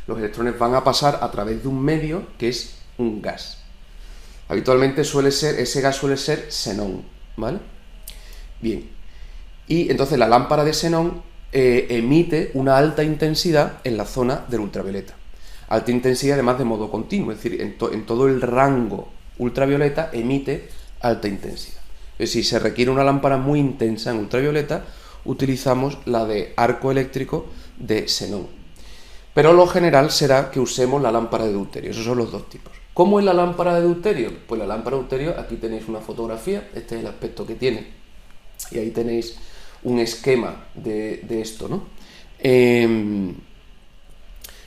Los electrones van a pasar a través de un medio que es un gas. Habitualmente ese gas suele ser xenón, ¿vale? Bien, y entonces la lámpara de xenón emite una alta intensidad en la zona del ultravioleta. Alta intensidad además de modo continuo, es decir, en todo el rango ultravioleta emite alta intensidad. Si se requiere una lámpara muy intensa en ultravioleta, utilizamos la de arco eléctrico de xenón. Pero lo general será que usemos la lámpara de deuterio. Esos son los dos tipos. ¿Cómo es la lámpara de deuterio? Pues la lámpara de deuterio, aquí tenéis una fotografía, este es el aspecto que tiene, y ahí tenéis un esquema de esto, ¿no?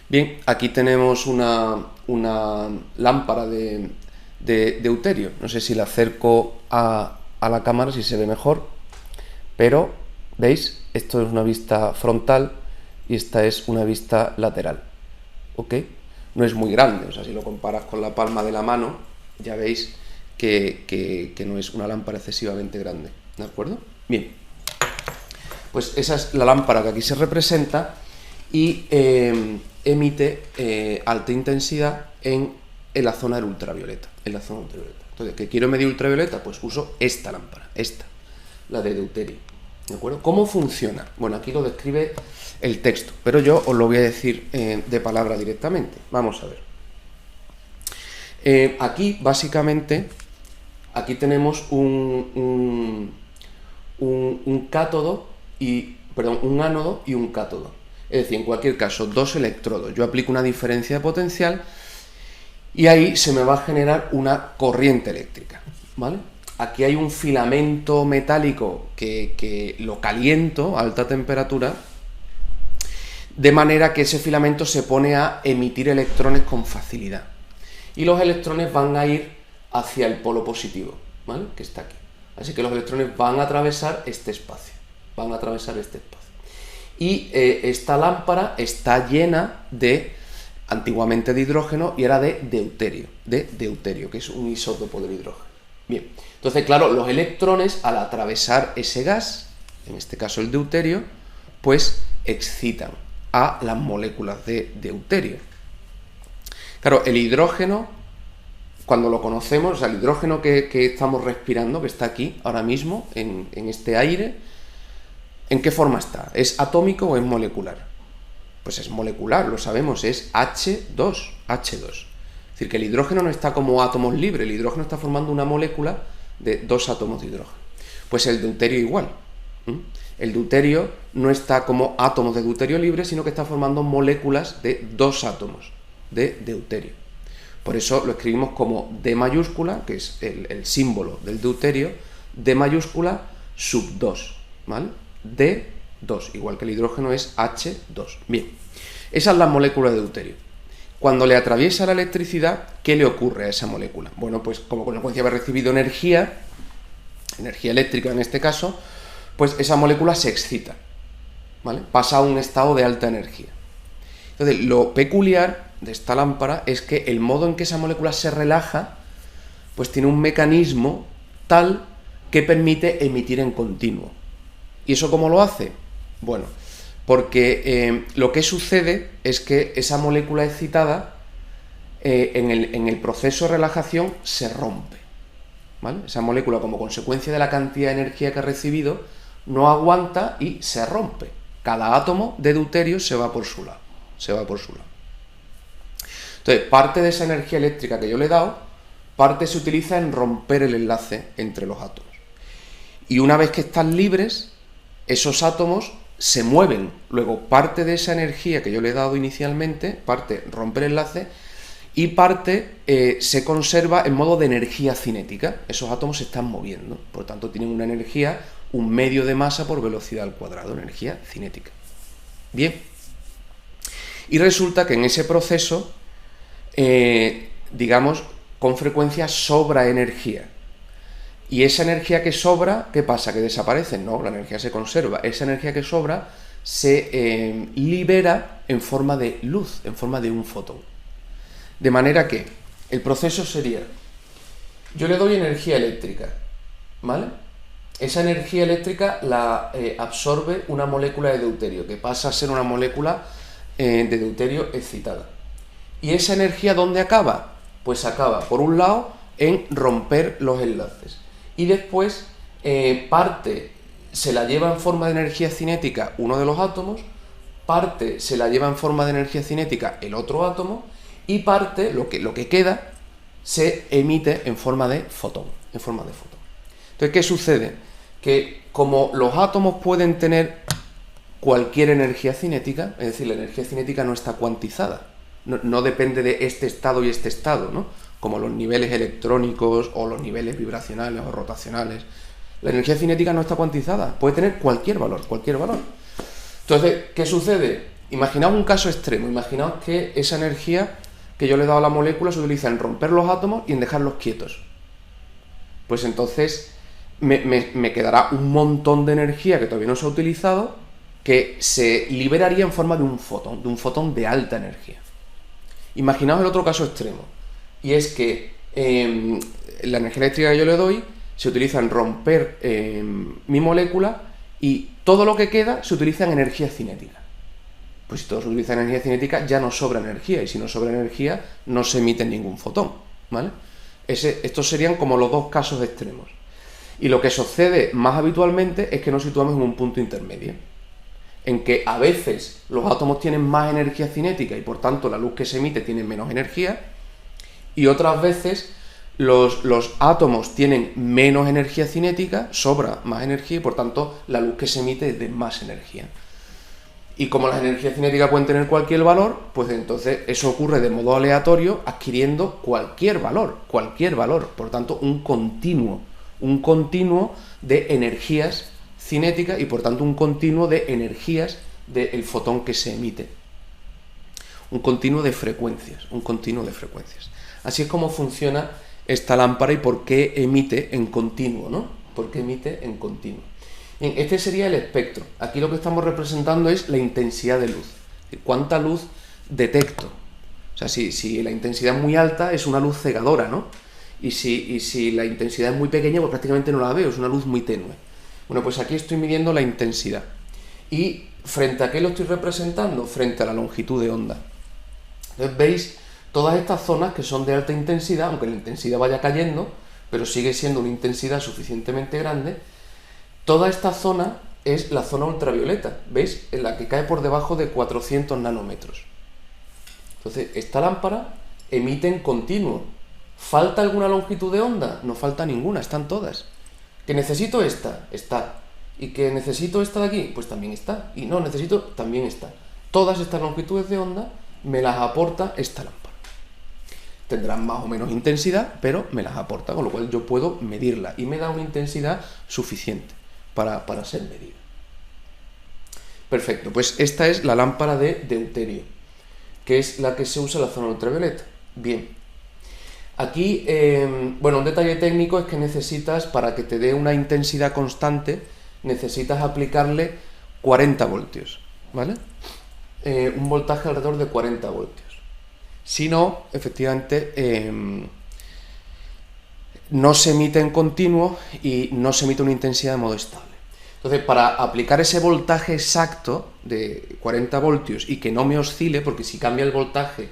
Bien, aquí tenemos una lámpara de deuterio. No sé si la acerco a la cámara, si se ve mejor, pero, ¿veis? Esto es una vista frontal y esta es una vista lateral, ¿ok? No es muy grande, o sea, si lo comparas con la palma de la mano, ya veis que no es una lámpara excesivamente grande, ¿de acuerdo? Bien, pues esa es la lámpara que aquí se representa y emite alta intensidad en la zona del ultravioleta, Entonces, ¿qué quiero medir ultravioleta? Pues uso esta lámpara, la de deuterio, ¿de acuerdo? ¿Cómo funciona? Bueno, aquí lo describe el texto, pero yo os lo voy a decir de palabra directamente. Vamos a ver. Aquí, básicamente, aquí tenemos un cátodo un ánodo y un cátodo. Es decir, en cualquier caso, dos electrodos. Yo aplico una diferencia de potencial y ahí se me va a generar una corriente eléctrica, ¿vale? Aquí hay un filamento metálico que lo caliento a alta temperatura, de manera que ese filamento se pone a emitir electrones con facilidad. Y los electrones van a ir hacia el polo positivo, ¿vale? Que está aquí. Así que los electrones van a atravesar este espacio. Y esta lámpara está llena antiguamente de hidrógeno, y era de deuterio, que es un isótopo del hidrógeno. Bien, entonces, claro, los electrones, al atravesar ese gas, en este caso el deuterio, pues excitan a las moléculas de deuterio. Claro, el hidrógeno, cuando lo conocemos, o sea, el hidrógeno que estamos respirando, que está aquí ahora mismo, en este aire, ¿en qué forma está? ¿Es atómico o es molecular? Pues es molecular, lo sabemos, es H2. Es decir, que el hidrógeno no está como átomos libres, el hidrógeno está formando una molécula de dos átomos de hidrógeno. Pues el deuterio igual. El deuterio no está como átomos de deuterio libres, sino que está formando moléculas de dos átomos de deuterio. Por eso lo escribimos como D mayúscula, que es el símbolo del deuterio, D mayúscula sub 2, ¿vale? D2, igual que el hidrógeno es H2. Bien, esa es la molécula de deuterio. Cuando le atraviesa la electricidad, ¿qué le ocurre a esa molécula? Bueno, pues como consecuencia de haber recibido energía eléctrica en este caso, pues esa molécula se excita, ¿vale? Pasa a un estado de alta energía. Entonces, lo peculiar de esta lámpara es que el modo en que esa molécula se relaja, pues tiene un mecanismo tal que permite emitir en continuo. ¿Y eso cómo lo hace? Bueno, porque lo que sucede es que esa molécula excitada en el proceso de relajación se rompe, ¿vale? Esa molécula, como consecuencia de la cantidad de energía que ha recibido, no aguanta y se rompe. Cada átomo de deuterio se va por su lado. Entonces, parte de esa energía eléctrica que yo le he dado, parte se utiliza en romper el enlace entre los átomos. Y una vez que están libres, esos átomos se mueven. Luego, parte de esa energía que yo le he dado inicialmente, parte rompe el enlace y parte se conserva en modo de energía cinética. Esos átomos se están moviendo, por lo tanto tienen una energía, un medio de masa por velocidad al cuadrado, energía cinética. Bien, y resulta que en ese proceso, digamos, con frecuencia sobra energía. Y esa energía que sobra, ¿qué pasa? ¿Que desaparece? No, la energía se conserva. Esa energía que sobra se libera en forma de luz, en forma de un fotón. De manera que el proceso sería, yo le doy energía eléctrica, ¿vale? Esa energía eléctrica la absorbe una molécula de deuterio, que pasa a ser una molécula de deuterio excitada. ¿Y esa energía dónde acaba? Pues acaba, por un lado, en romper los enlaces. Y después, parte se la lleva en forma de energía cinética uno de los átomos, parte se la lleva en forma de energía cinética el otro átomo, y parte, lo que queda, se emite en forma de fotón. Entonces, ¿qué sucede? Que como los átomos pueden tener cualquier energía cinética, es decir, la energía cinética no está cuantizada, no depende de este estado y este estado, ¿no? Como los niveles electrónicos o los niveles vibracionales o rotacionales. La energía cinética no está cuantizada, puede tener cualquier valor, cualquier valor. Entonces, ¿qué sucede? Imaginaos un caso extremo, imaginaos que esa energía que yo le he dado a la molécula se utiliza en romper los átomos y en dejarlos quietos. Pues entonces me quedará un montón de energía que todavía no se ha utilizado, que se liberaría en forma de un fotón de alta energía. Imaginaos el otro caso extremo, y es que la energía eléctrica que yo le doy se utiliza en romper mi molécula y todo lo que queda se utiliza en energía cinética. Pues si todo se utiliza en energía cinética ya no sobra energía, y si no sobra energía no se emite ningún fotón, ¿vale? Estos serían como los dos casos extremos. Y lo que sucede más habitualmente es que nos situamos en un punto intermedio, en que a veces los átomos tienen más energía cinética y por tanto la luz que se emite tiene menos energía, y otras veces los átomos tienen menos energía cinética, sobra más energía y por tanto la luz que se emite es de más energía. Y como las energías cinéticas pueden tener cualquier valor, pues entonces eso ocurre de modo aleatorio adquiriendo cualquier valor, por tanto un continuo de energías cinéticas y por tanto un continuo de energías del fotón que se emite. Un continuo de frecuencias. Así es como funciona esta lámpara y por qué emite en continuo, ¿no? ¿Por qué emite en continuo? Bien, este sería el espectro. Aquí lo que estamos representando es la intensidad de luz. ¿Cuánta luz detecto? O sea, si la intensidad es muy alta, es una luz cegadora, ¿no? Y si la intensidad es muy pequeña, pues prácticamente no la veo, es una luz muy tenue. Bueno, pues aquí estoy midiendo la intensidad. ¿Y frente a qué lo estoy representando? Frente a la longitud de onda. Entonces, veis todas estas zonas que son de alta intensidad, aunque la intensidad vaya cayendo, pero sigue siendo una intensidad suficientemente grande. Toda esta zona es la zona ultravioleta, ¿veis? En la que cae por debajo de 400 nanómetros. Entonces, esta lámpara emite en continuo. ¿Falta alguna longitud de onda? No falta ninguna, están todas. ¿Que necesito esta? Está. ¿Y que necesito esta de aquí? Pues también está. Y no, necesito, también está. Todas estas longitudes de onda me las aporta esta lámpara. Tendrán más o menos intensidad, pero me las aporta, con lo cual yo puedo medirla. Y me da una intensidad suficiente para ser medida. Perfecto, pues esta es la lámpara de deuterio, que es la que se usa en la zona ultravioleta. Bien. Aquí, bueno, un detalle técnico es que necesitas, para que te dé una intensidad constante, necesitas aplicarle 40 voltios, ¿vale? Un voltaje alrededor de 40 voltios. Si no, efectivamente, no se emite en continuo y no se emite una intensidad de modo estable. Entonces, para aplicar ese voltaje exacto de 40 voltios y que no me oscile, porque si cambia el voltaje,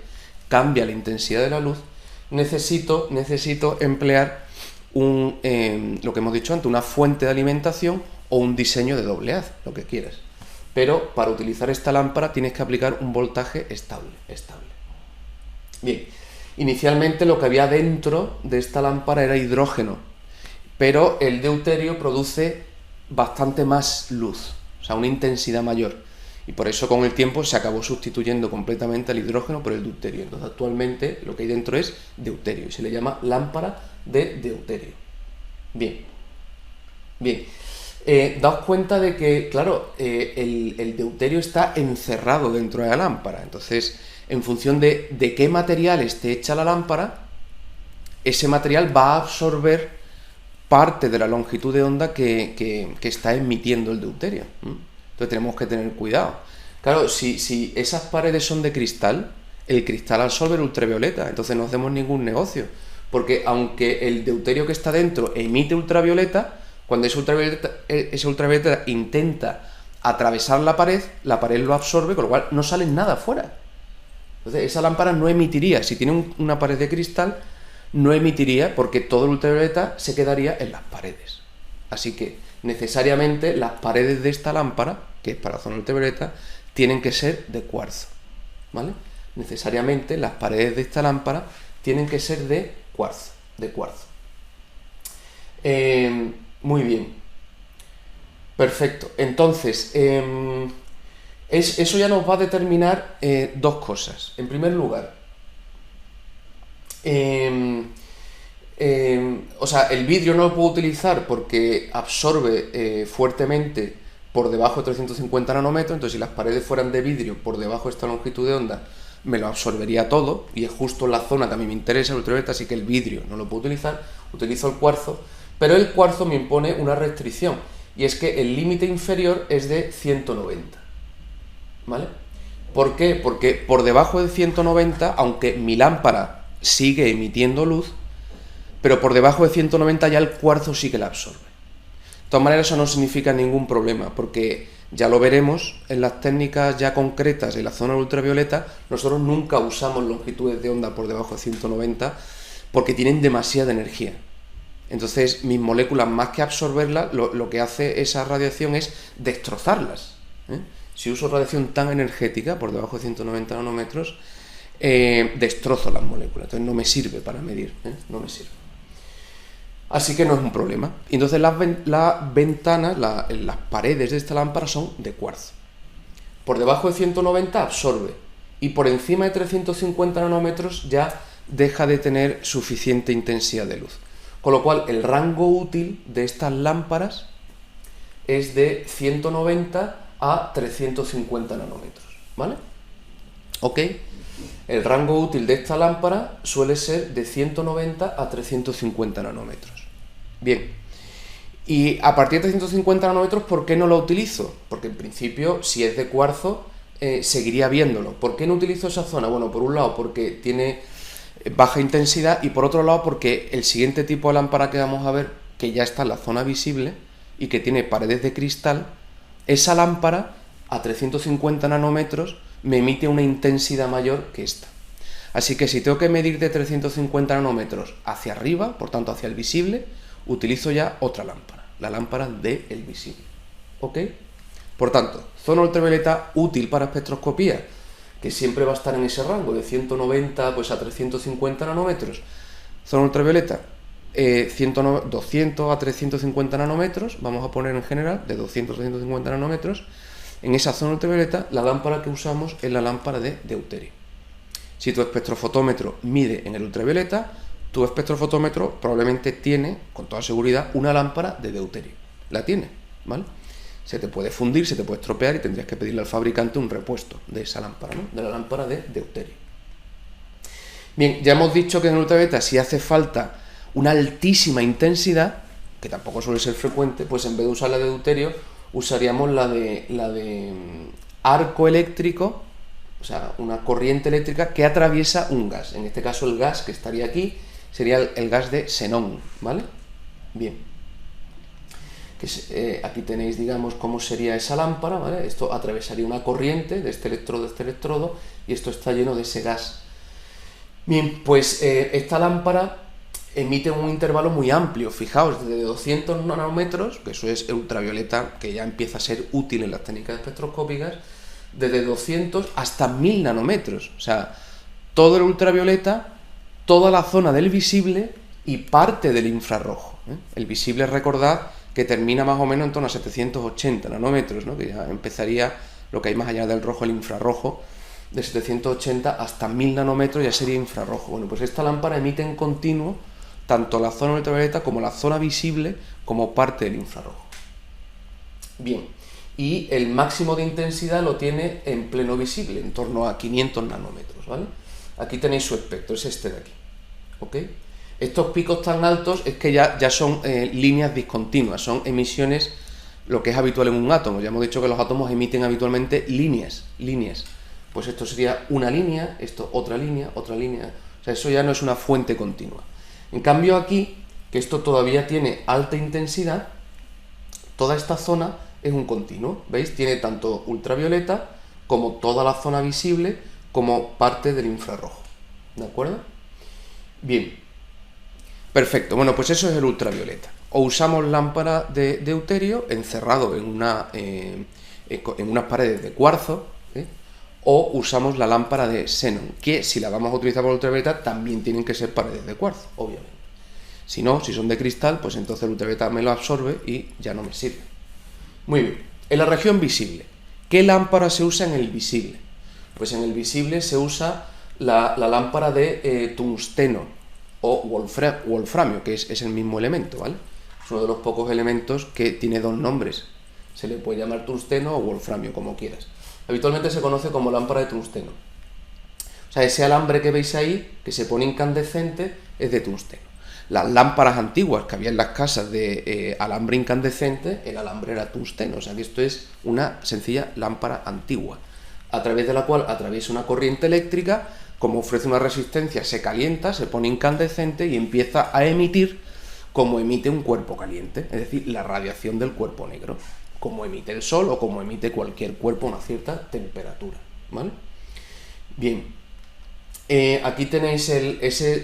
cambia la intensidad de la luz, necesito emplear lo que hemos dicho antes, una fuente de alimentación o un diseño de doble haz, lo que quieras. Pero para utilizar esta lámpara tienes que aplicar un voltaje estable. Bien, inicialmente lo que había dentro de esta lámpara era hidrógeno, pero el deuterio produce bastante más luz, o sea, una intensidad mayor. Y por eso con el tiempo se acabó sustituyendo completamente al hidrógeno por el deuterio. Entonces actualmente lo que hay dentro es deuterio y se le llama lámpara de deuterio. Bien. Daos cuenta de que, claro, el deuterio está encerrado dentro de la lámpara. Entonces, en función de qué material esté hecha la lámpara, ese material va a absorber parte de la longitud de onda que está emitiendo el deuterio. Entonces tenemos que tener cuidado. Claro, si esas paredes son de cristal, el cristal absorbe el ultravioleta, entonces no hacemos ningún negocio. Porque aunque el deuterio que está dentro emite ultravioleta, cuando ese ultravioleta intenta atravesar la pared lo absorbe, con lo cual no sale nada afuera. Entonces esa lámpara no emitiría, si tiene una pared de cristal, no emitiría porque todo el ultravioleta se quedaría en las paredes. Así que necesariamente las paredes de esta lámpara, que es para zona ultravioleta, tienen que ser de cuarzo, ¿vale? Necesariamente las paredes de esta lámpara tienen que ser de cuarzo. Muy bien. Perfecto. Entonces, Eso ya nos va a determinar dos cosas. En primer lugar, o sea, el vidrio no lo puedo utilizar porque absorbe fuertemente por debajo de 350 nanómetros, entonces si las paredes fueran de vidrio por debajo de esta longitud de onda, me lo absorbería todo, y es justo la zona que a mí me interesa, el ultravioleta, así que el vidrio no lo puedo utilizar, utilizo el cuarzo, pero el cuarzo me impone una restricción, y es que el límite inferior es de 190, ¿vale? ¿Por qué? Porque por debajo de 190, aunque mi lámpara sigue emitiendo luz, pero por debajo de 190 ya el cuarzo sí que la absorbe. De todas maneras, eso no significa ningún problema, porque ya lo veremos en las técnicas ya concretas en la zona ultravioleta. Nosotros nunca usamos longitudes de onda por debajo de 190 porque tienen demasiada energía. Entonces, mis moléculas, más que absorberlas, lo que hace esa radiación es destrozarlas. Si uso radiación tan energética por debajo de 190 nanómetros, destrozo las moléculas. Entonces no me sirve para medir, no me sirve. Así que no es un problema. Entonces las ventanas, las paredes de esta lámpara son de cuarzo. Por debajo de 190 absorbe, y por encima de 350 nanómetros ya deja de tener suficiente intensidad de luz. Con lo cual el rango útil de estas lámparas es de 190 a 350 nanómetros, ¿vale? ¿Ok? El rango útil de esta lámpara suele ser de 190 a 350 nanómetros. Bien, y a partir de 350 nanómetros, ¿por qué no lo utilizo? Porque en principio, si es de cuarzo, seguiría viéndolo. ¿Por qué no utilizo esa zona? Bueno, por un lado porque tiene baja intensidad, y por otro lado porque el siguiente tipo de lámpara que vamos a ver, que ya está en la zona visible y que tiene paredes de cristal, esa lámpara a 350 nanómetros me emite una intensidad mayor que esta. Así que si tengo que medir de 350 nanómetros hacia arriba, por tanto hacia el visible, utilizo ya otra lámpara, la lámpara del visible. ¿Ok? Por tanto, zona ultravioleta útil para espectroscopía, que siempre va a estar en ese rango de 190 pues, a 350 nanómetros. Zona ultravioleta 200 a 350 nanómetros, vamos a poner en general, de 200 a 350 nanómetros. En esa zona ultravioleta, la lámpara que usamos es la lámpara de deuterio. Si tu espectrofotómetro mide en el ultravioleta, tu espectrofotómetro probablemente tiene, con toda seguridad, una lámpara de deuterio. La tiene, ¿vale? Se te puede fundir, se te puede estropear y tendrías que pedirle al fabricante un repuesto de esa lámpara, ¿no? De la lámpara de deuterio. Bien, ya hemos dicho que en el ultravioleta, si hace falta una altísima intensidad, que tampoco suele ser frecuente, pues en vez de usar la de deuterio, usaríamos la de arco eléctrico, o sea, una corriente eléctrica que atraviesa un gas. En este caso el gas que estaría aquí sería el gas de xenón, ¿vale? Bien. Aquí tenéis, digamos, cómo sería esa lámpara, ¿vale? Esto atravesaría una corriente de este electrodo, y esto está lleno de ese gas. Bien, pues esta lámpara emite un intervalo muy amplio, fijaos, desde 200 nanómetros, que eso es ultravioleta, que ya empieza a ser útil en las técnicas espectroscópicas, desde 200 hasta 1000 nanómetros, o sea, todo el ultravioleta, toda la zona del visible y parte del infrarrojo. El visible, recordad, que termina más o menos en torno a 780 nanómetros, ¿no? Que ya empezaría lo que hay más allá del rojo, el infrarrojo. De 780 hasta 1000 nanómetros ya sería infrarrojo. Bueno, pues esta lámpara emite en continuo tanto la zona ultravioleta como la zona visible como parte del infrarrojo. Bien, y el máximo de intensidad lo tiene en pleno visible, en torno a 500 nanómetros, ¿vale? Aquí tenéis su espectro, es este de aquí, ¿ok? Estos picos tan altos es que ya son líneas discontinuas, son emisiones, lo que es habitual en un átomo. Ya hemos dicho que los átomos emiten habitualmente líneas. Pues esto sería una línea, esto otra línea, otra línea. O sea, eso ya no es una fuente continua. En cambio aquí, que esto todavía tiene alta intensidad, toda esta zona es un continuo. ¿Veis? Tiene tanto ultravioleta como toda la zona visible como parte del infrarrojo. ¿De acuerdo? Bien. Perfecto. Bueno, pues eso es el ultravioleta. O usamos lámpara de deuterio encerrado en unas paredes de cuarzo, o usamos la lámpara de xenón, que si la vamos a utilizar por ultravioleta también tienen que ser paredes de cuarzo, obviamente. Si no, si son de cristal, pues entonces el ultravioleta me lo absorbe y ya no me sirve. Muy bien, en la región visible, ¿Qué lámpara se usa en el visible? Pues en el visible se usa la lámpara de tungsteno o wolframio, que es el mismo elemento, ¿vale? Es uno de los pocos elementos que tiene dos nombres. Se le puede llamar tungsteno o wolframio, como quieras. Habitualmente se conoce como lámpara de tungsteno. O sea, ese alambre que veis ahí, que se pone incandescente, es de tungsteno. Las lámparas antiguas que había en las casas de alambre incandescente, el alambre era tungsteno. O sea, que esto es una sencilla lámpara antigua, a través de la cual atraviesa una corriente eléctrica, como ofrece una resistencia, se calienta, se pone incandescente y empieza a emitir como emite un cuerpo caliente, es decir, la radiación del cuerpo negro, como emite el Sol o como emite cualquier cuerpo a una cierta temperatura, ¿vale? Bien, aquí tenéis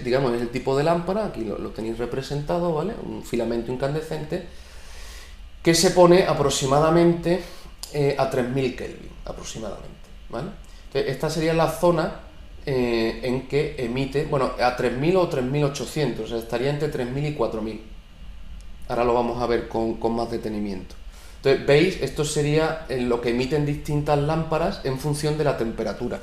digamos, el tipo de lámpara, aquí lo tenéis representado, ¿vale? Un filamento incandescente que se pone aproximadamente a 3000 Kelvin, aproximadamente, ¿vale? Entonces, esta sería la zona en que emite, bueno, a 3000 o 3800, o sea, estaría entre 3000 y 4000. Ahora lo vamos a ver con más detenimiento. Entonces, veis, esto sería lo que emiten distintas lámparas en función de la temperatura.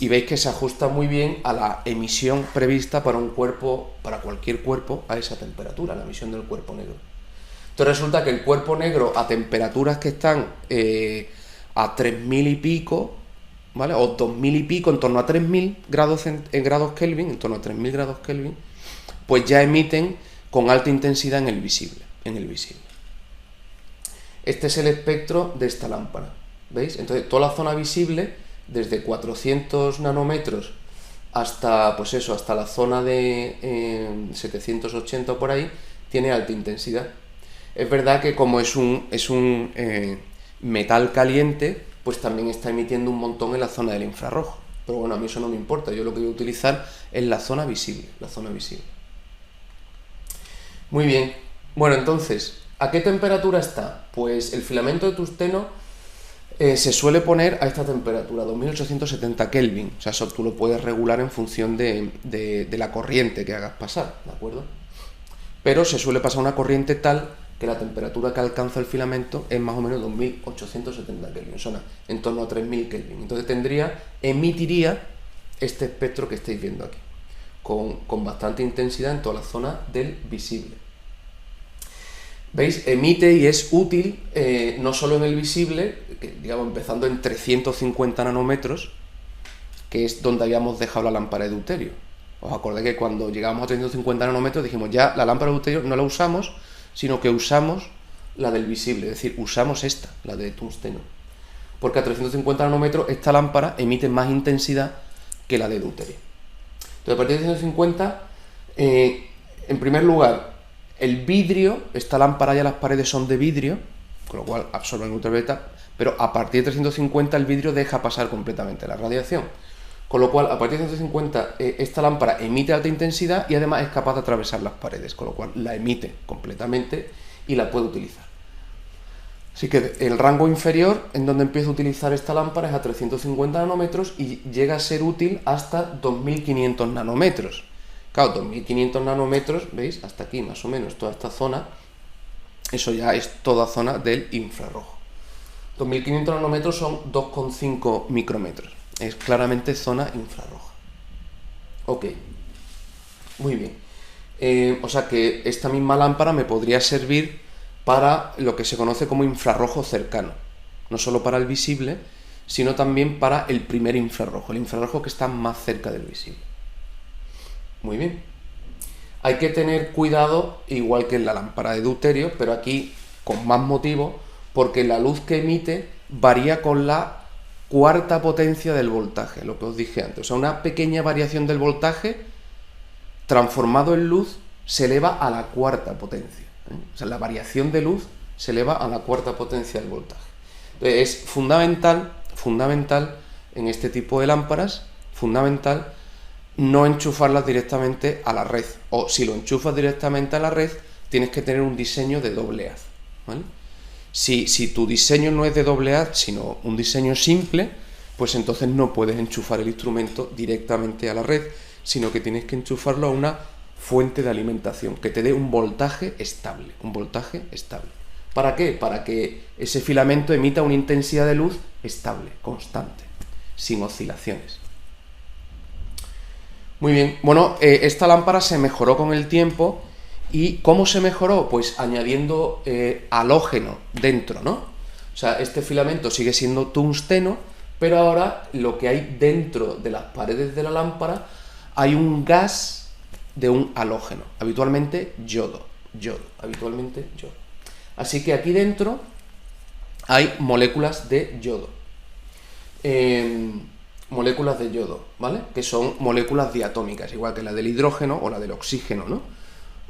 Y veis que se ajusta muy bien a la emisión prevista para un cuerpo, para cualquier cuerpo, a esa temperatura, la emisión del cuerpo negro. Entonces resulta que el cuerpo negro a temperaturas que están a 3000 y pico, ¿vale? O 2000 y pico, en torno a 3000 grados Kelvin, en torno a 3000 grados Kelvin, pues ya emiten con alta intensidad en el visible. Este es el espectro de esta lámpara, ¿veis? Entonces toda la zona visible, desde 400 nanómetros hasta, pues eso, hasta la zona de 780 o por ahí, tiene alta intensidad. Es verdad que como es un metal caliente, pues también está emitiendo un montón en la zona del infrarrojo. Pero bueno, a mí eso no me importa, yo lo que voy a utilizar es la zona visible, Muy bien, bueno, entonces, ¿a qué temperatura está? Pues el filamento de tungsteno se suele poner a esta temperatura, 2870 Kelvin. O sea, eso tú lo puedes regular en función de la corriente que hagas pasar, ¿de acuerdo? Pero se suele pasar una corriente tal que la temperatura que alcanza el filamento es más o menos 2870 Kelvin, son en torno a 3000 Kelvin. Entonces emitiría este espectro que estáis viendo aquí, con bastante intensidad en toda la zona del visible. ¿Veis? Emite y es útil no solo en el visible, digamos empezando en 350 nanómetros, que es donde habíamos dejado la lámpara de deuterio. Os acordáis que cuando llegamos a 350 nanómetros dijimos ya la lámpara de deuterio no la usamos, sino que usamos la del visible, es decir, usamos esta, la de tungsteno. Porque a 350 nanómetros esta lámpara emite más intensidad que la de deuterio. Entonces a partir de 350, en primer lugar, el vidrio, esta lámpara ya las paredes son de vidrio, con lo cual absorben ultravioleta, pero a partir de 350 el vidrio deja pasar completamente la radiación. Con lo cual, a partir de 150, esta lámpara emite alta intensidad y además es capaz de atravesar las paredes, con lo cual la emite completamente y la puede utilizar. Así que el rango inferior en donde empiezo a utilizar esta lámpara es a 350 nanómetros y llega a ser útil hasta 2500 nanómetros. Claro, 2500 nanómetros, ¿veis? Hasta aquí más o menos, toda esta zona, eso ya es toda zona del infrarrojo. 2500 nanómetros son 2,5 micrómetros. Es claramente zona infrarroja. Ok, muy bien. O sea que esta misma lámpara me podría servir para lo que se conoce como infrarrojo cercano. No solo para el visible, sino también para el primer infrarrojo, el infrarrojo que está más cerca del visible. Muy bien. Hay que tener cuidado, igual que en la lámpara de deuterio, pero aquí con más motivo, porque la luz que emite varía con la cuarta potencia del voltaje, lo que os dije antes. O sea, una pequeña variación del voltaje transformado en luz se eleva a la cuarta potencia. O sea, la variación de luz se eleva a la cuarta potencia del voltaje. Entonces, es fundamental en este tipo de lámparas, fundamental no enchufarlas directamente a la red. O si lo enchufas directamente a la red, tienes que tener un diseño de doble haz, ¿vale? Si tu diseño no es de doble haz, sino un diseño simple, pues entonces no puedes enchufar el instrumento directamente a la red, sino que tienes que enchufarlo a una fuente de alimentación que te dé un voltaje estable, ¿Para qué? Para que ese filamento emita una intensidad de luz estable, constante, sin oscilaciones. Muy bien, bueno, esta lámpara se mejoró con el tiempo. ¿Y cómo se mejoró? Pues añadiendo halógeno dentro, ¿no? O sea, este filamento sigue siendo tungsteno, pero ahora lo que hay dentro de las paredes de la lámpara hay un gas de un halógeno, habitualmente yodo, habitualmente yodo. Así que aquí dentro hay moléculas de yodo. Moléculas de yodo, ¿vale? Que son moléculas diatómicas, igual que la del hidrógeno o la del oxígeno, ¿no?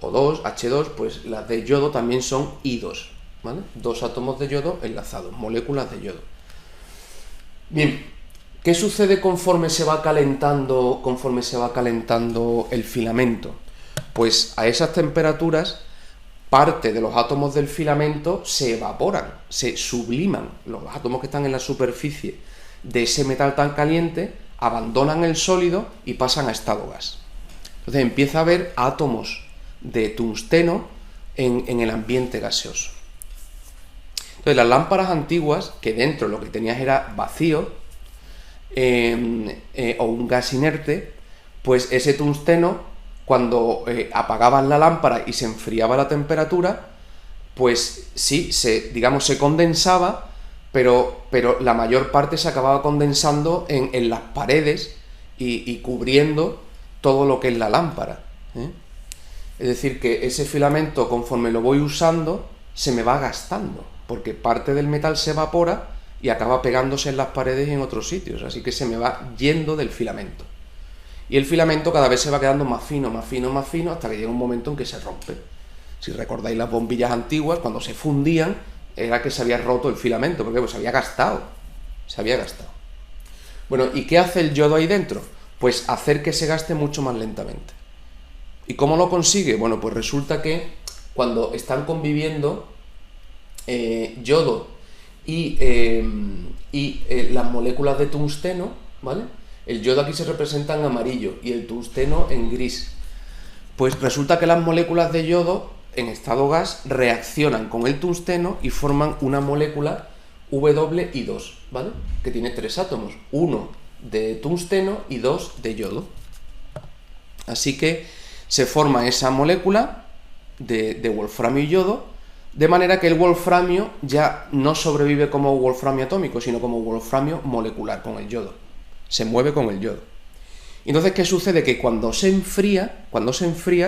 O2, H2, pues las de yodo también son I2, ¿vale? Dos átomos de yodo enlazados, moléculas de yodo. Bien, ¿qué sucede conforme se va calentando el filamento? Pues a esas temperaturas parte de los átomos del filamento se evaporan, se subliman. Los átomos que están en la superficie de ese metal tan caliente abandonan el sólido y pasan a estado gas. Entonces empieza a haber átomos de tungsteno en el ambiente gaseoso. Entonces las lámparas antiguas, que dentro lo que tenías era vacío o un gas inerte, pues ese tungsteno, cuando apagaban la lámpara y se enfriaba la temperatura, pues sí, se condensaba, pero la mayor parte se acababa condensando en las paredes y cubriendo todo lo que es la lámpara, ¿eh? Es decir, que ese filamento, conforme lo voy usando, se me va gastando, porque parte del metal se evapora y acaba pegándose en las paredes y en otros sitios, así que se me va yendo del filamento. Y el filamento cada vez se va quedando más fino, hasta que llega un momento en que se rompe. Si recordáis las bombillas antiguas, cuando se fundían, era que se había roto el filamento, porque pues, se había gastado. Bueno, ¿y qué hace el yodo ahí dentro? Pues hacer que se gaste mucho más lentamente. ¿Y cómo lo consigue? Bueno, pues resulta que cuando están conviviendo yodo y las moléculas de tungsteno, ¿vale? El yodo aquí se representa en amarillo y el tungsteno en gris. Pues resulta que las moléculas de yodo en estado gas reaccionan con el tungsteno y forman una molécula WI2, ¿vale? Que tiene 3 átomos, 1 de tungsteno y 2 de yodo. Así que se forma esa molécula de wolframio y yodo, de manera que el wolframio ya no sobrevive como wolframio atómico, sino como wolframio molecular con el yodo. Se mueve con el yodo. Entonces, ¿qué sucede? Que cuando se enfría,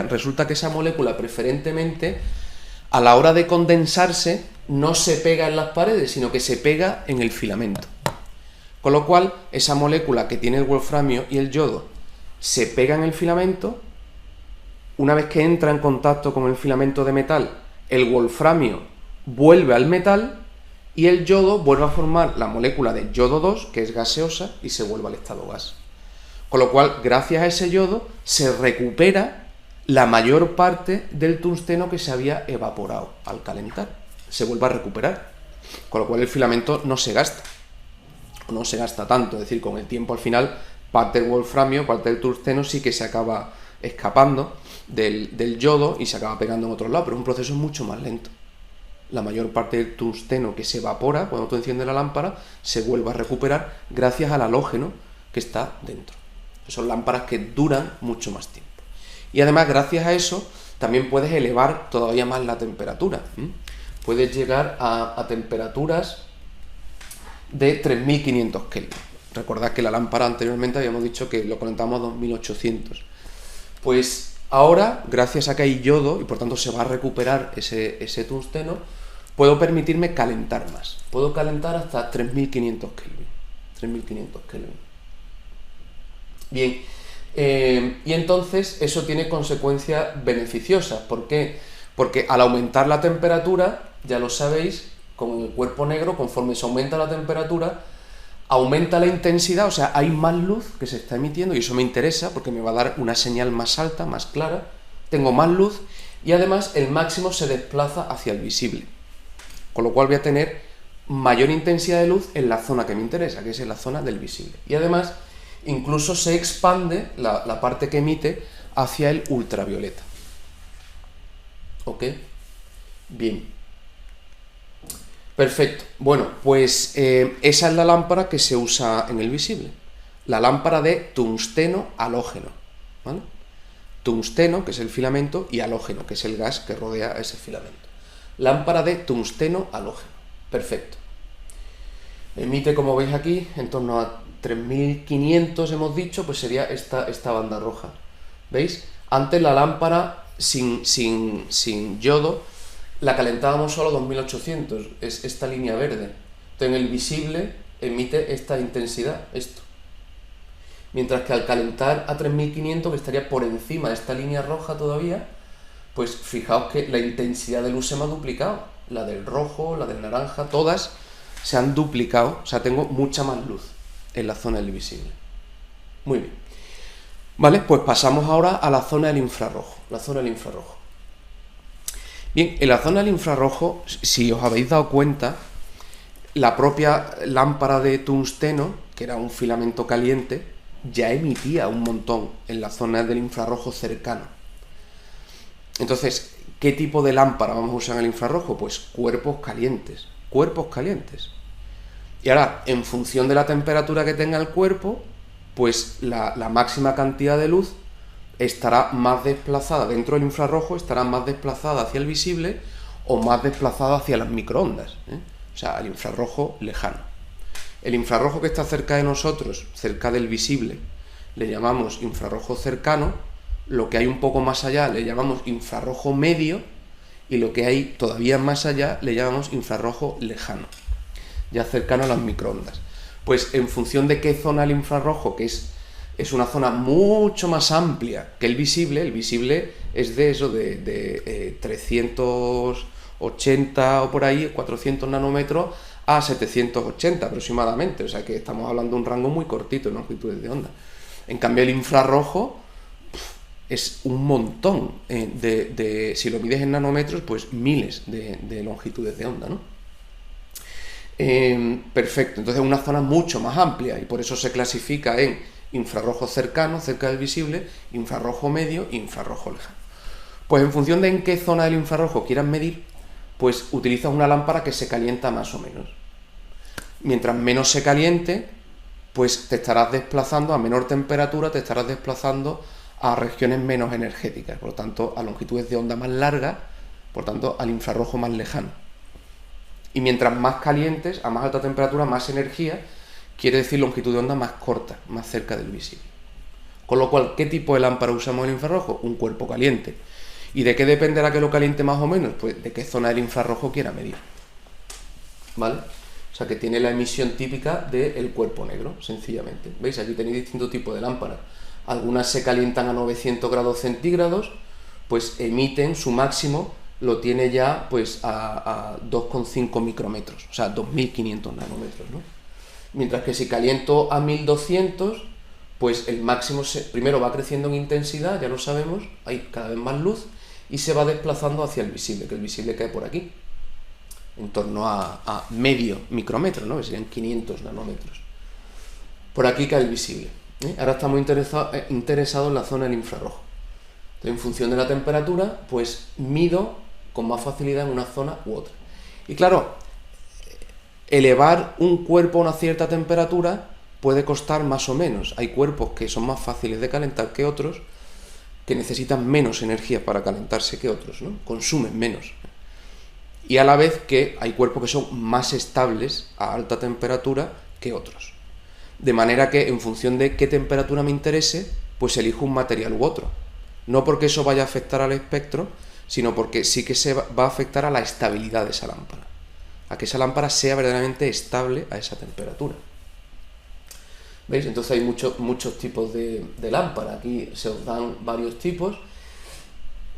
resulta que esa molécula preferentemente, a la hora de condensarse, no se pega en las paredes, sino que se pega en el filamento. Con lo cual, esa molécula que tiene el wolframio y el yodo se pega en el filamento. Una vez que entra en contacto con el filamento de metal, el wolframio vuelve al metal y el yodo vuelve a formar la molécula de yodo 2, que es gaseosa, y se vuelve al estado gas. Con lo cual, gracias a ese yodo, se recupera la mayor parte del tungsteno que se había evaporado al calentar. Se vuelve a recuperar. Con lo cual el filamento no se gasta tanto. Es decir, con el tiempo al final, parte del wolframio, parte del tungsteno sí que se acaba escapando del yodo y se acaba pegando en otro lado, pero es un proceso mucho más lento. La mayor parte del tungsteno que se evapora cuando tú enciendes la lámpara se vuelve a recuperar gracias al halógeno que está dentro. Son lámparas que duran mucho más tiempo. Y además, gracias a eso, también puedes elevar todavía más la temperatura. Puedes llegar a temperaturas de 3500 Kelvin. Recordad que la lámpara anteriormente habíamos dicho que lo calentamos a 2800. Pues ahora, gracias a que hay yodo y por tanto se va a recuperar ese tungsteno, puedo permitirme calentar más. Puedo calentar hasta 3500 Kelvin. 3500 Kelvin. Bien, y entonces eso tiene consecuencias beneficiosas. ¿Por qué? Porque al aumentar la temperatura, ya lo sabéis, con el cuerpo negro, conforme se aumenta la temperatura, aumenta la intensidad, o sea, hay más luz que se está emitiendo, y eso me interesa porque me va a dar una señal más alta, más clara, tengo más luz, y además el máximo se desplaza hacia el visible, con lo cual voy a tener mayor intensidad de luz en la zona que me interesa, que es en la zona del visible. Y además, incluso se expande la parte que emite hacia el ultravioleta. ¿Ok? Bien. Perfecto. Bueno, pues esa es la lámpara que se usa en el visible. La lámpara de tungsteno halógeno, ¿vale? Tungsteno, que es el filamento, y halógeno, que es el gas que rodea ese filamento. Lámpara de tungsteno halógeno. Perfecto. Emite, como veis aquí, en torno a 3500, hemos dicho, pues sería esta banda roja. ¿Veis? Antes la lámpara sin yodo la calentábamos solo a 2800, es esta línea verde. Entonces en el visible emite esta intensidad, esto. Mientras que al calentar a 3500, que estaría por encima de esta línea roja todavía, pues fijaos que la intensidad de luz se me ha duplicado. La del rojo, la del naranja, todas se han duplicado, o sea, tengo mucha más luz en la zona del visible. Muy bien. Vale, pues pasamos ahora a la zona del infrarrojo. La zona del infrarrojo. Bien, en la zona del infrarrojo, si os habéis dado cuenta, la propia lámpara de tungsteno, que era un filamento caliente, ya emitía un montón en la zona del infrarrojo cercano. Entonces, ¿qué tipo de lámpara vamos a usar en el infrarrojo? Pues cuerpos calientes. Cuerpos calientes. Y ahora, en función de la temperatura que tenga el cuerpo, pues la máxima cantidad de luz estará más desplazada dentro del infrarrojo, estará más desplazada hacia el visible o más desplazada hacia las microondas, o sea, al infrarrojo lejano. El infrarrojo que está cerca de nosotros, cerca del visible, le llamamos infrarrojo cercano. Lo que hay un poco más allá le llamamos infrarrojo medio, y lo que hay todavía más allá le llamamos infrarrojo lejano, ya cercano a las microondas. Pues en función de qué zona del infrarrojo, que es una zona mucho más amplia que el visible es de eso, de 380 o por ahí, 400 nanómetros a 780 aproximadamente, o sea que estamos hablando de un rango muy cortito en longitudes de onda. En cambio el infrarrojo es un montón, si lo mides en nanómetros, pues miles de longitudes de onda, ¿no? Perfecto, entonces es una zona mucho más amplia y por eso se clasifica en infrarrojo cercano, cerca del visible, infrarrojo medio e infrarrojo lejano. Pues en función de en qué zona del infrarrojo quieras medir, pues utilizas una lámpara que se calienta más o menos. Mientras menos se caliente, pues te estarás desplazando a menor temperatura, te estarás desplazando a regiones menos energéticas, por lo tanto a longitudes de onda más largas, por tanto al infrarrojo más lejano. Y mientras más calientes, a más alta temperatura, más energía, quiere decir longitud de onda más corta, más cerca del visible. Con lo cual, ¿qué tipo de lámpara usamos en el infrarrojo? Un cuerpo caliente. ¿Y de qué dependerá que lo caliente más o menos? Pues de qué zona del infrarrojo quiera medir. ¿Vale? O sea que tiene la emisión típica del cuerpo negro, sencillamente. ¿Veis? Aquí tenéis distintos tipos de lámparas. Algunas se calientan a 900 grados centígrados, pues emiten su máximo, lo tiene ya pues a 2,5 micrómetros, o sea, 2500 nanómetros, ¿no? Mientras que si caliento a 1200, pues el máximo primero va creciendo en intensidad, ya lo sabemos, hay cada vez más luz, y se va desplazando hacia el visible, que el visible cae por aquí, en torno a medio micrómetro, ¿no? Que serían 500 nanómetros. Por aquí cae el visible. Ahora estamos interesados en la zona del infrarrojo. Entonces, en función de la temperatura, pues mido con más facilidad en una zona u otra. Y claro, elevar un cuerpo a una cierta temperatura puede costar más o menos. Hay cuerpos que son más fáciles de calentar que otros, que necesitan menos energía para calentarse que otros, ¿no? Consumen menos. Y a la vez que hay cuerpos que son más estables a alta temperatura que otros. De manera que en función de qué temperatura me interese, pues elijo un material u otro. No porque eso vaya a afectar al espectro, sino porque sí que se va a afectar a la estabilidad de esa lámpara. A que esa lámpara sea verdaderamente estable a esa temperatura. ¿Veis? Entonces hay muchos tipos de lámpara. Aquí se os dan varios tipos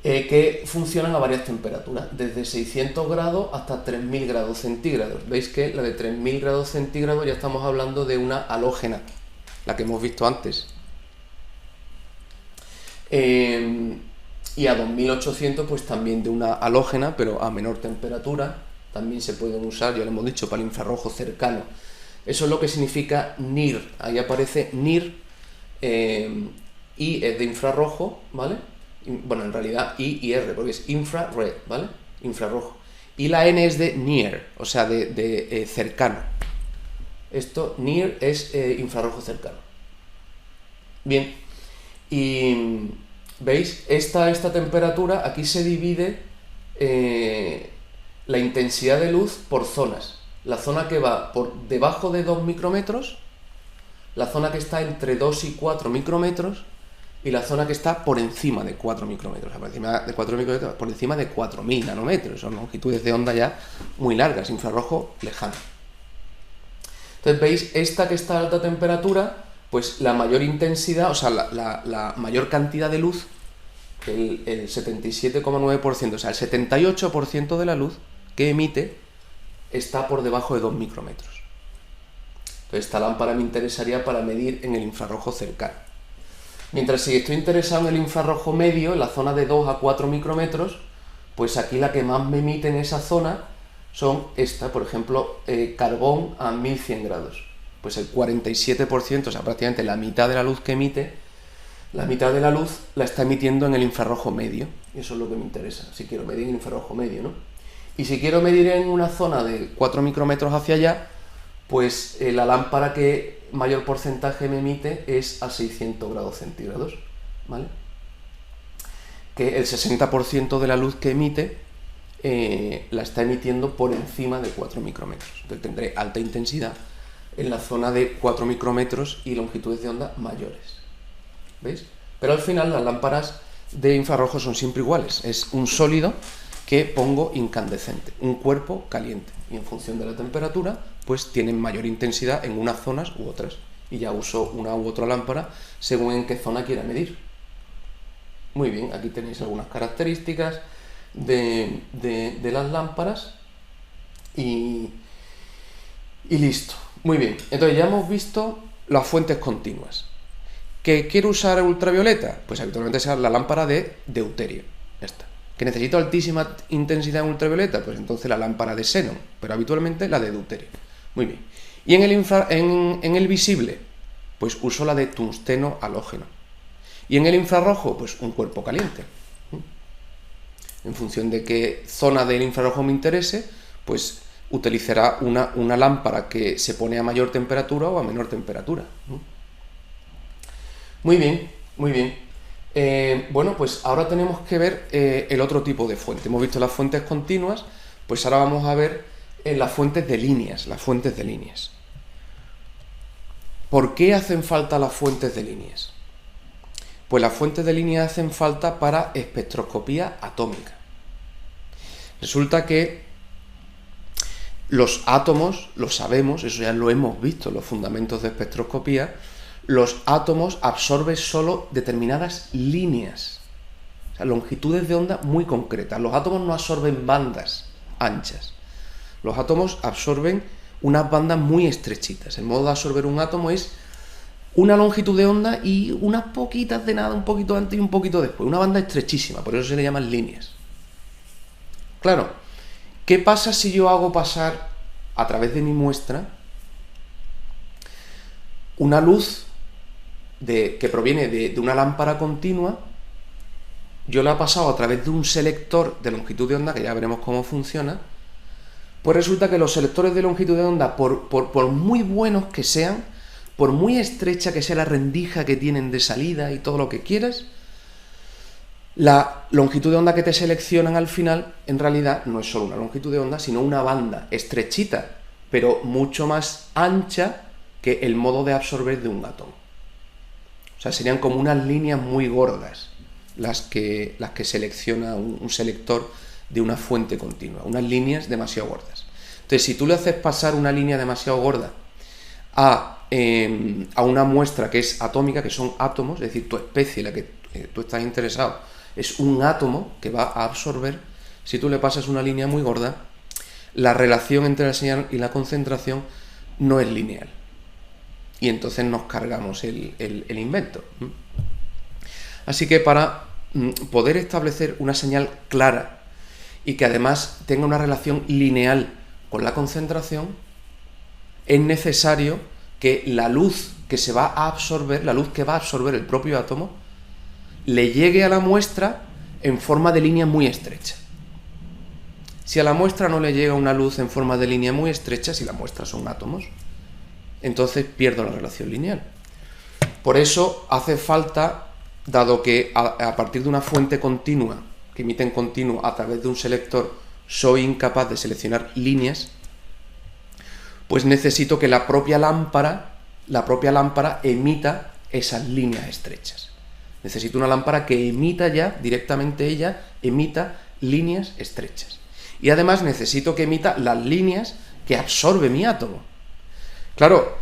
que funcionan a varias temperaturas, desde 600 grados hasta 3000 grados centígrados. Veis que la de 3000 grados centígrados ya estamos hablando de una halógena, la que hemos visto antes. Y a 2800 pues también de una halógena, pero a menor temperatura. También se pueden usar, ya lo hemos dicho, para el infrarrojo cercano. Eso es lo que significa NIR. Ahí aparece NIR, I es de infrarrojo, ¿vale? Bueno, en realidad I y R, porque es infrared, ¿vale? Infrarrojo. Y la N es de near, o sea, de cercano. Esto, near, es infrarrojo cercano. Bien, y ¿veis? Esta temperatura, aquí se divide la intensidad de luz por zonas. La zona que va por debajo de 2 micrómetros, la zona que está entre 2 y 4 micrómetros, y la zona que está por encima de 4 micrómetros, o sea, por encima de 4 micrómetros, por encima de 4.000 nanómetros, son longitudes de onda ya muy largas, infrarrojo lejano. Entonces, ¿veis? Esta que está a alta temperatura, pues la mayor intensidad, o sea, la mayor cantidad de luz, el 77,9%, o sea, el 78% de la luz que emite está por debajo de 2 micrómetros. Entonces, esta lámpara me interesaría para medir en el infrarrojo cercano. Mientras si estoy interesado en el infrarrojo medio, en la zona de 2 a 4 micrómetros, pues aquí la que más me emite en esa zona son esta, por ejemplo, carbón a 1100 grados. Pues el 47%, o sea, prácticamente la mitad de la luz que emite, la mitad de la luz la está emitiendo en el infrarrojo medio. Y eso es lo que me interesa, si quiero medir en el infrarrojo medio, ¿no? Y si quiero medir en una zona de 4 micrómetros hacia allá, pues la lámpara que mayor porcentaje me emite es a 600 grados centígrados, ¿vale? Que el 60% de la luz que emite la está emitiendo por encima de 4 micrómetros. Entonces tendré alta intensidad en la zona de 4 micrómetros y longitudes de onda mayores. ¿Veis? Pero al final las lámparas de infrarrojo son siempre iguales. Es un sólido que pongo incandescente, un cuerpo caliente. Y en función de la temperatura, pues tienen mayor intensidad en unas zonas u otras. Y ya uso una u otra lámpara según en qué zona quiera medir. Muy bien, aquí tenéis algunas características de las lámparas y listo. Muy bien, entonces ya hemos visto las fuentes continuas. ¿Que quiero usar ultravioleta? Pues habitualmente será la lámpara de deuterio. Esta. ¿Que necesito altísima intensidad en ultravioleta? Pues entonces la lámpara de xenón, pero habitualmente la de deuterio. Muy bien. ¿Y en el visible? Pues uso la de tungsteno halógeno. ¿Y en el infrarrojo? Pues un cuerpo caliente. En función de qué zona del infrarrojo me interese, pues utilizará una lámpara que se pone a mayor temperatura o a menor temperatura. Muy bien, muy bien. Bueno, pues ahora tenemos que ver el otro tipo de fuente. Hemos visto las fuentes continuas, pues ahora vamos a ver las fuentes de líneas, ¿Por qué hacen falta las fuentes de líneas? Pues las fuentes de líneas hacen falta para espectroscopía atómica. Resulta que los átomos, lo sabemos, eso ya lo hemos visto en los fundamentos de espectroscopía, los átomos absorben solo determinadas líneas, o sea, longitudes de onda muy concretas. Los átomos no absorben bandas anchas, los átomos absorben unas bandas muy estrechitas. El modo de absorber un átomo es una longitud de onda y unas poquitas de nada, un poquito antes y un poquito después, una banda estrechísima, por eso se le llaman líneas. Claro, ¿qué pasa si yo hago pasar a través de mi muestra una luz que proviene de una lámpara continua? Yo la he pasado a través de un selector de longitud de onda, que ya veremos cómo funciona. Pues resulta que los selectores de longitud de onda, por muy buenos que sean, por muy estrecha que sea la rendija que tienen de salida y todo lo que quieras, la longitud de onda que te seleccionan al final, en realidad, no es solo una longitud de onda, sino una banda estrechita, pero mucho más ancha que el modo de absorber de un átomo. O sea, serían como unas líneas muy gordas las que selecciona un selector de una fuente continua, unas líneas demasiado gordas. Entonces, si tú le haces pasar una línea demasiado gorda a una muestra que es atómica, que son átomos, es decir, tu especie, la que tú estás interesado, es un átomo que va a absorber, si tú le pasas una línea muy gorda, la relación entre la señal y la concentración no es lineal. Y entonces nos cargamos el invento. Así que para poder establecer una señal clara y que además tenga una relación lineal con la concentración, es necesario que la luz que se va a absorber, la luz que va a absorber el propio átomo, le llegue a la muestra en forma de línea muy estrecha. Si a la muestra no le llega una luz en forma de línea muy estrecha, si la muestra son átomos, entonces pierdo la relación lineal. Por eso hace falta, dado que a partir de una fuente continua, que emite en continuo a través de un selector, soy incapaz de seleccionar líneas, pues necesito que la propia lámpara emita esas líneas estrechas. Necesito una lámpara que emita ya, directamente ella, emita líneas estrechas. Y además necesito que emita las líneas que absorbe mi átomo. Claro,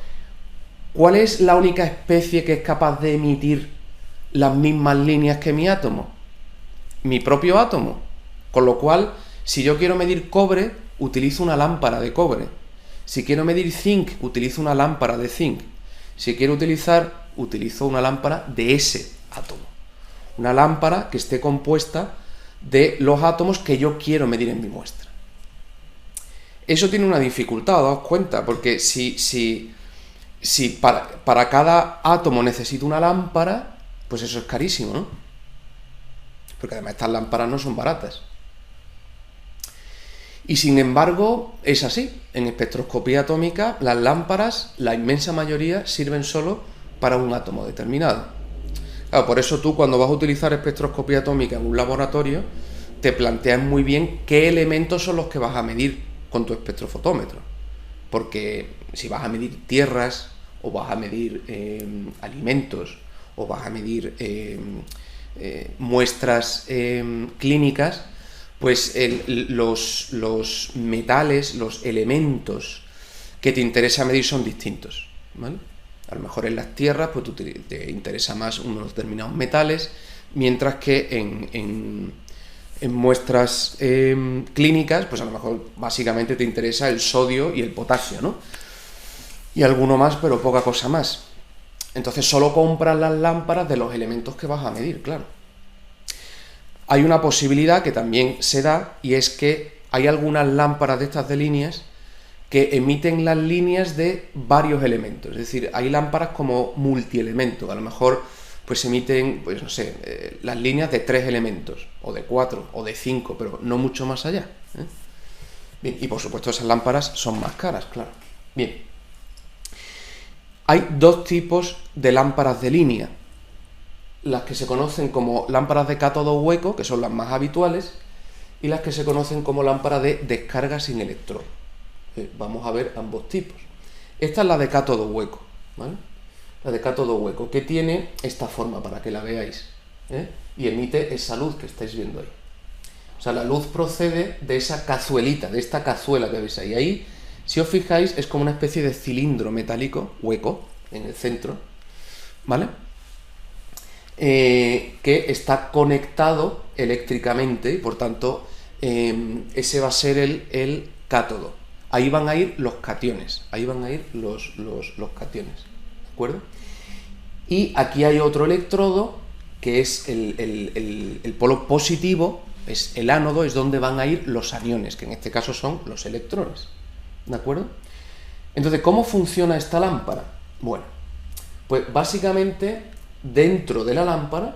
¿cuál es la única especie que es capaz de emitir las mismas líneas que mi átomo? Mi propio átomo. Con lo cual, si yo quiero medir cobre, utilizo una lámpara de cobre. Si quiero medir zinc, utilizo una lámpara de zinc. Si quiero utilizo una lámpara de ese átomo. Una lámpara que esté compuesta de los átomos que yo quiero medir en mi muestra. Eso tiene una dificultad, daos cuenta, porque si para cada átomo necesito una lámpara, pues eso es carísimo, ¿no? Porque además estas lámparas no son baratas. Y sin embargo, es así. En espectroscopía atómica, las lámparas, la inmensa mayoría, sirven solo para un átomo determinado. Claro, por eso tú, cuando vas a utilizar espectroscopía atómica en un laboratorio, te planteas muy bien qué elementos son los que vas a medir con tu espectrofotómetro. Porque si vas a medir tierras, o vas a medir alimentos, o vas a medir muestras clínicas, pues los metales, los elementos que te interesa medir son distintos, ¿vale? A lo mejor en las tierras pues te interesa más unos determinados metales, mientras que en muestras clínicas, pues a lo mejor básicamente te interesa el sodio y el potasio, ¿no? Y alguno más, pero poca cosa más. Entonces solo compras las lámparas de los elementos que vas a medir, claro. Hay una posibilidad que también se da, y es que hay algunas lámparas de estas de líneas que emiten las líneas de varios elementos. Es decir, hay lámparas como multielementos. A lo mejor pues emiten, pues no sé, las líneas de 3 elementos, o de 4, o de 5, pero no mucho más allá, ¿eh? Bien, y por supuesto esas lámparas son más caras, claro. Bien. Hay dos tipos de lámparas de línea. Las que se conocen como lámparas de cátodo hueco, que son las más habituales, y las que se conocen como lámparas de descarga sin electrón. Vamos a ver ambos tipos. Esta es la de cátodo hueco, ¿vale? La de cátodo hueco, que tiene esta forma para que la veáis, ¿eh? Y emite esa luz que estáis viendo ahí. O sea, la luz procede de esa cazuelita, de esta cazuela que veis ahí. Ahí, si os fijáis, es como una especie de cilindro metálico, hueco, en el centro, ¿vale? Que está conectado eléctricamente y por tanto ese va a ser el cátodo. Ahí van a ir los cationes, ahí van a ir los cationes, ¿de acuerdo? Y aquí hay otro electrodo que es el polo positivo, es el ánodo, es donde van a ir los aniones, que en este caso son los electrones, ¿de acuerdo? Entonces, ¿cómo funciona esta lámpara? Bueno, pues básicamente dentro de la lámpara,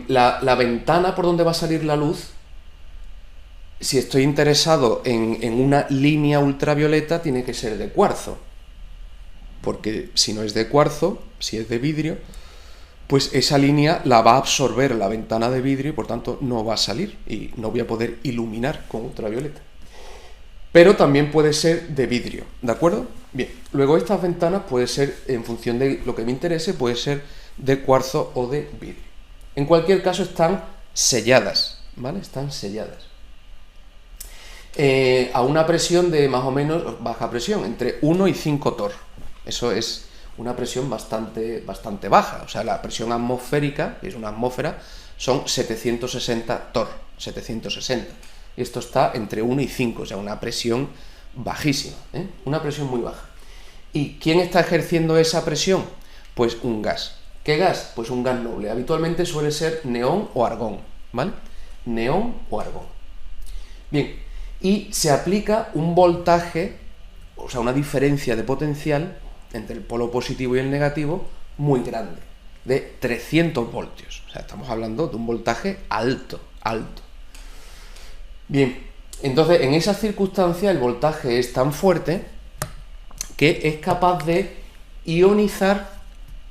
la ventana por donde va a salir la luz, si estoy interesado en una línea ultravioleta, tiene que ser de cuarzo, porque si no es de cuarzo, si es de vidrio, pues esa línea la va a absorber la ventana de vidrio y por tanto no va a salir y no voy a poder iluminar con ultravioleta. Pero también puede ser de vidrio, ¿de acuerdo? Bien, luego estas ventanas puede ser, en función de lo que me interese, puede ser de cuarzo o de vidrio. En cualquier caso están selladas, ¿vale? Están selladas. A una presión de más o menos baja presión, entre 1 y 5 torr. Eso es una presión bastante baja. O sea, la presión atmosférica, que es una atmósfera, son 760 torr, 760. Y esto está entre 1 y 5, o sea, una presión bajísima, ¿eh? Una presión muy baja. ¿Y quién está ejerciendo esa presión? Pues un gas. ¿Qué gas? Pues un gas noble. Habitualmente suele ser neón o argón, ¿vale? Neón o argón. Bien, y se aplica un voltaje, o sea, una diferencia de potencial entre el polo positivo y el negativo muy grande, de 300 voltios. O sea, estamos hablando de un voltaje alto, alto, Bien, entonces en esas circunstancias el voltaje es tan fuerte que es capaz de ionizar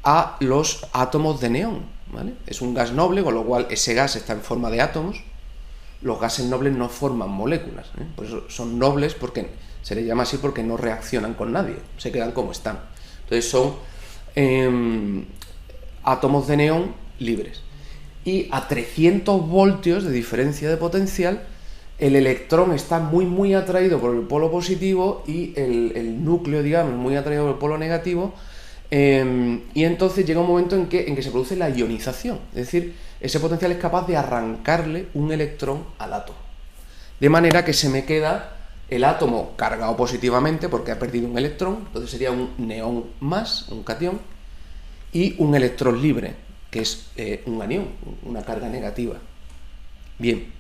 a los átomos de neón, ¿vale? Es un gas noble, con lo cual ese gas está en forma de átomos. Los gases nobles no forman moléculas, ¿eh? Por eso son nobles, porque se les llama así porque no reaccionan con nadie, se quedan como están. Entonces son átomos de neón libres. Y a 300 voltios de diferencia de potencial, el electrón está muy atraído por el polo positivo y el núcleo, digamos, muy atraído por el polo negativo. Y entonces llega un momento en que se produce la ionización, es decir, ese potencial es capaz de arrancarle un electrón al átomo, de manera que se me queda el átomo cargado positivamente porque ha perdido un electrón, entonces sería un neón más, un catión, y un electrón libre, que es un anión, una carga negativa. Bien,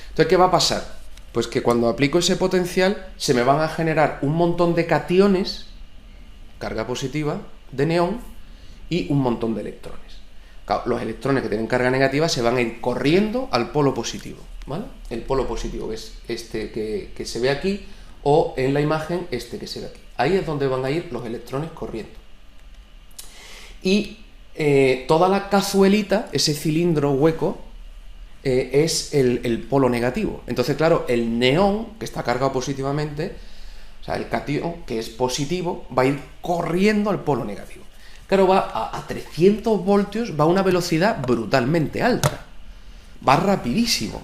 entonces ¿qué va a pasar? Pues que cuando aplico ese potencial se me van a generar un montón de cationes, carga positiva, de neón, y un montón de electrones. Claro, los electrones que tienen carga negativa se van a ir corriendo al polo positivo, ¿vale? El polo positivo, que es este que se ve aquí, o en la imagen este que se ve aquí. Ahí es donde van a ir los electrones corriendo. Y toda la cazuelita, ese cilindro hueco, es el polo negativo. Entonces, claro, el neón, que está cargado positivamente, o sea, el catión, que es positivo, va a ir corriendo al polo negativo. Claro, va a 300 voltios, va a una velocidad brutalmente alta. Va rapidísimo.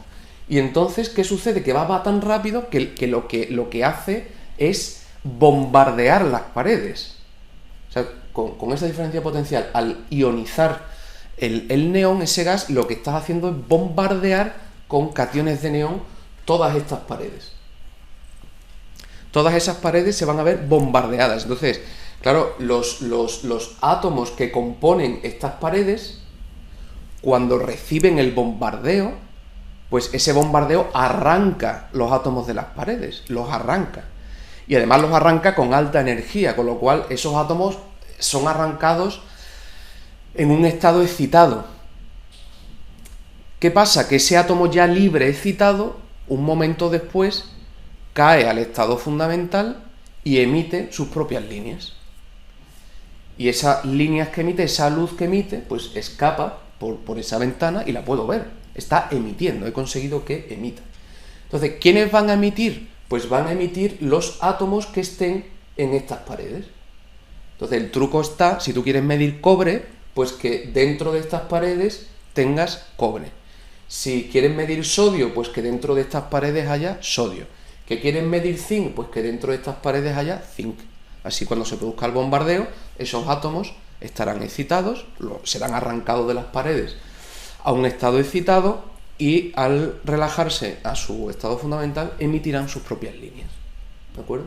Y entonces, ¿qué sucede? Que va tan rápido que lo que hace es bombardear las paredes. O sea, con esa diferencia potencial, al ionizar el neón, ese gas, lo que estás haciendo es bombardear con cationes de neón todas estas paredes. Todas esas paredes se van a ver bombardeadas. Entonces, claro, los átomos que componen estas paredes, cuando reciben el bombardeo, pues ese bombardeo arranca los átomos de las paredes, los arranca. Y además los arranca con alta energía, con lo cual esos átomos son arrancados en un estado excitado. ¿Qué pasa? Que ese átomo ya libre, excitado, un momento después cae al estado fundamental y emite sus propias líneas. Y esas líneas que emite, esa luz que emite, pues escapa por esa ventana y la puedo ver. Está emitiendo, he conseguido que emita. Entonces, ¿quiénes van a emitir? Pues van a emitir los átomos que estén en estas paredes. Entonces, el truco está, si tú quieres medir cobre, pues que dentro de estas paredes tengas cobre. Si quieres medir sodio, pues que dentro de estas paredes haya sodio. ¿Que quieren medir zinc? Pues que dentro de estas paredes haya zinc. Así, cuando se produzca el bombardeo, esos átomos estarán excitados, serán arrancados de las paredes a un estado excitado y al relajarse a su estado fundamental emitirán sus propias líneas. ¿De acuerdo?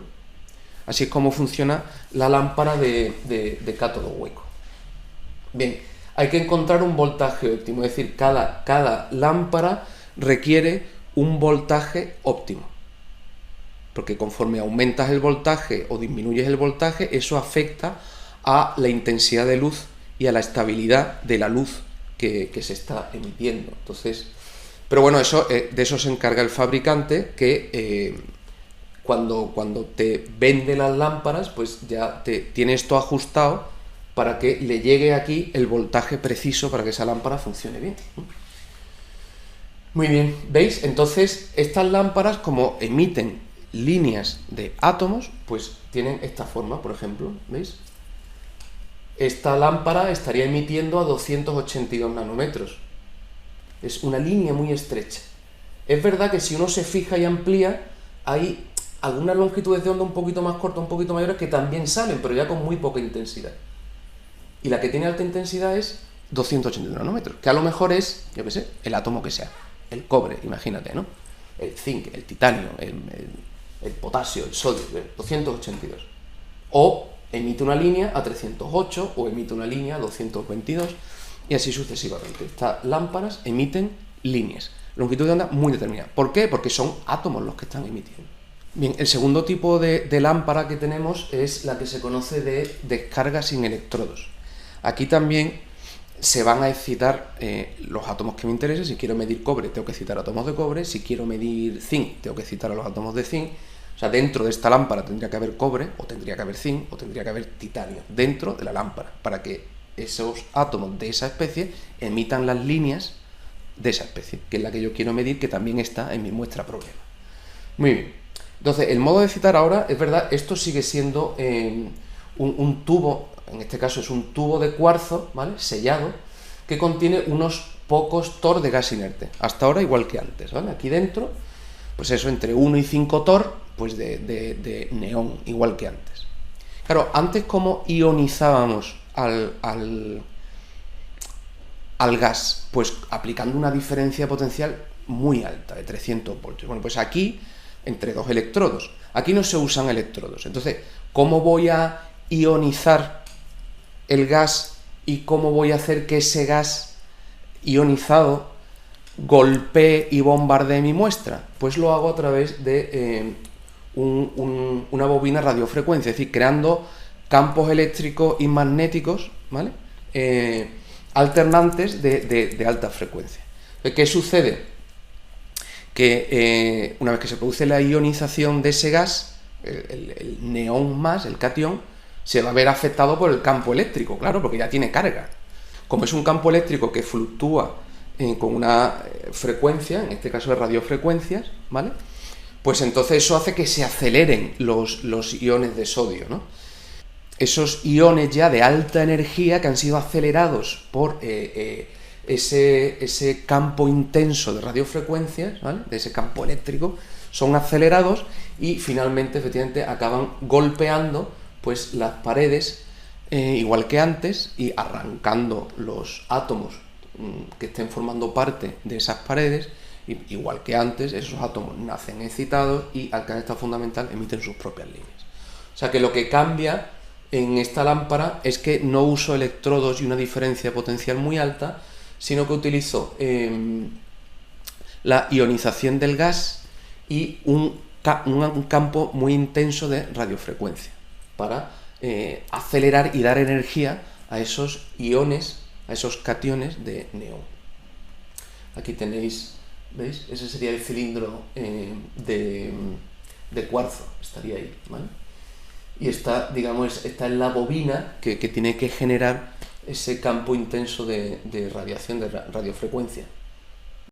Así es como funciona la lámpara de cátodo hueco. Bien, hay que encontrar un voltaje óptimo, es decir, cada lámpara requiere un voltaje óptimo. Porque conforme aumentas el voltaje o disminuyes el voltaje, eso afecta a la intensidad de luz y a la estabilidad de la luz que se está emitiendo. Entonces, pero bueno, de eso se encarga el fabricante, que cuando te vende las lámparas, pues ya tiene esto ajustado para que le llegue aquí el voltaje preciso para que esa lámpara funcione bien. Muy bien, ¿veis? Entonces, estas lámparas, como emiten líneas de átomos, pues tienen esta forma, por ejemplo, ¿veis? Esta lámpara estaría emitiendo a 282 nanómetros. Es una línea muy estrecha. Es verdad que si uno se fija y amplía, hay algunas longitudes de onda un poquito más cortas, un poquito mayores, que también salen, pero ya con muy poca intensidad. Y la que tiene alta intensidad es 282 nanómetros, que a lo mejor es, yo qué sé, el átomo que sea. El cobre, imagínate, ¿no? El zinc, el titanio, el potasio, el sodio, 282. O emite una línea a 308, o emite una línea a 222, y así sucesivamente. Estas lámparas emiten líneas, longitud de onda muy determinada. ¿Por qué? Porque son átomos los que están emitiendo. Bien, el segundo tipo de lámpara que tenemos es la que se conoce de descarga sin electrodos. Aquí también se van a excitar los átomos que me interesen. Si quiero medir cobre, tengo que excitar átomos de cobre. Si quiero medir zinc, tengo que excitar a los átomos de zinc. O sea, dentro de esta lámpara tendría que haber cobre, o tendría que haber zinc, o tendría que haber titanio, dentro de la lámpara, para que esos átomos de esa especie emitan las líneas de esa especie, que es la que yo quiero medir, que también está en mi muestra problema. Muy bien. Entonces, el modo de excitar ahora, es verdad, esto sigue siendo un tubo, en este caso es un tubo de cuarzo, ¿vale?, sellado, que contiene unos pocos torr de gas inerte. Hasta ahora igual que antes, ¿vale? Aquí dentro, pues eso, entre 1 y 5 torr, pues de neón, igual que antes. Claro, antes, ¿cómo ionizábamos al gas? Pues aplicando una diferencia potencial muy alta, de 300 voltios. Bueno, pues aquí, entre dos electrodos. Aquí no se usan electrodos. Entonces, ¿cómo voy a ionizar el gas y cómo voy a hacer que ese gas ionizado golpee y bombardee mi muestra? Pues lo hago a través de una bobina radiofrecuencia, es decir, creando campos eléctricos y magnéticos, ¿vale?, alternantes de alta frecuencia. ¿Qué sucede? Que una vez que se produce la ionización de ese gas, el neón más, el catión, se va a ver afectado por el campo eléctrico, claro, porque ya tiene carga. Como es un campo eléctrico que fluctúa con una frecuencia, en este caso de radiofrecuencias, ¿vale?, pues entonces eso hace que se aceleren los iones de sodio, ¿no? Esos iones ya de alta energía que han sido acelerados por ese campo intenso de radiofrecuencias, ¿vale?, de ese campo eléctrico, son acelerados y finalmente, efectivamente, acaban golpeando pues las paredes, igual que antes, y arrancando los átomos que estén formando parte de esas paredes. Igual que antes, esos átomos nacen excitados y al caer estado fundamental emiten sus propias líneas. O sea que lo que cambia en esta lámpara es que no uso electrodos y una diferencia potencial muy alta, sino que utilizo la ionización del gas y un campo muy intenso de radiofrecuencia para acelerar y dar energía a esos iones, a esos cationes de neón. Aquí tenéis, ¿veis? Ese sería el cilindro de cuarzo, estaría ahí, ¿vale? Y esta, digamos, esta es la bobina que tiene que generar ese campo intenso de radiación, de radiofrecuencia.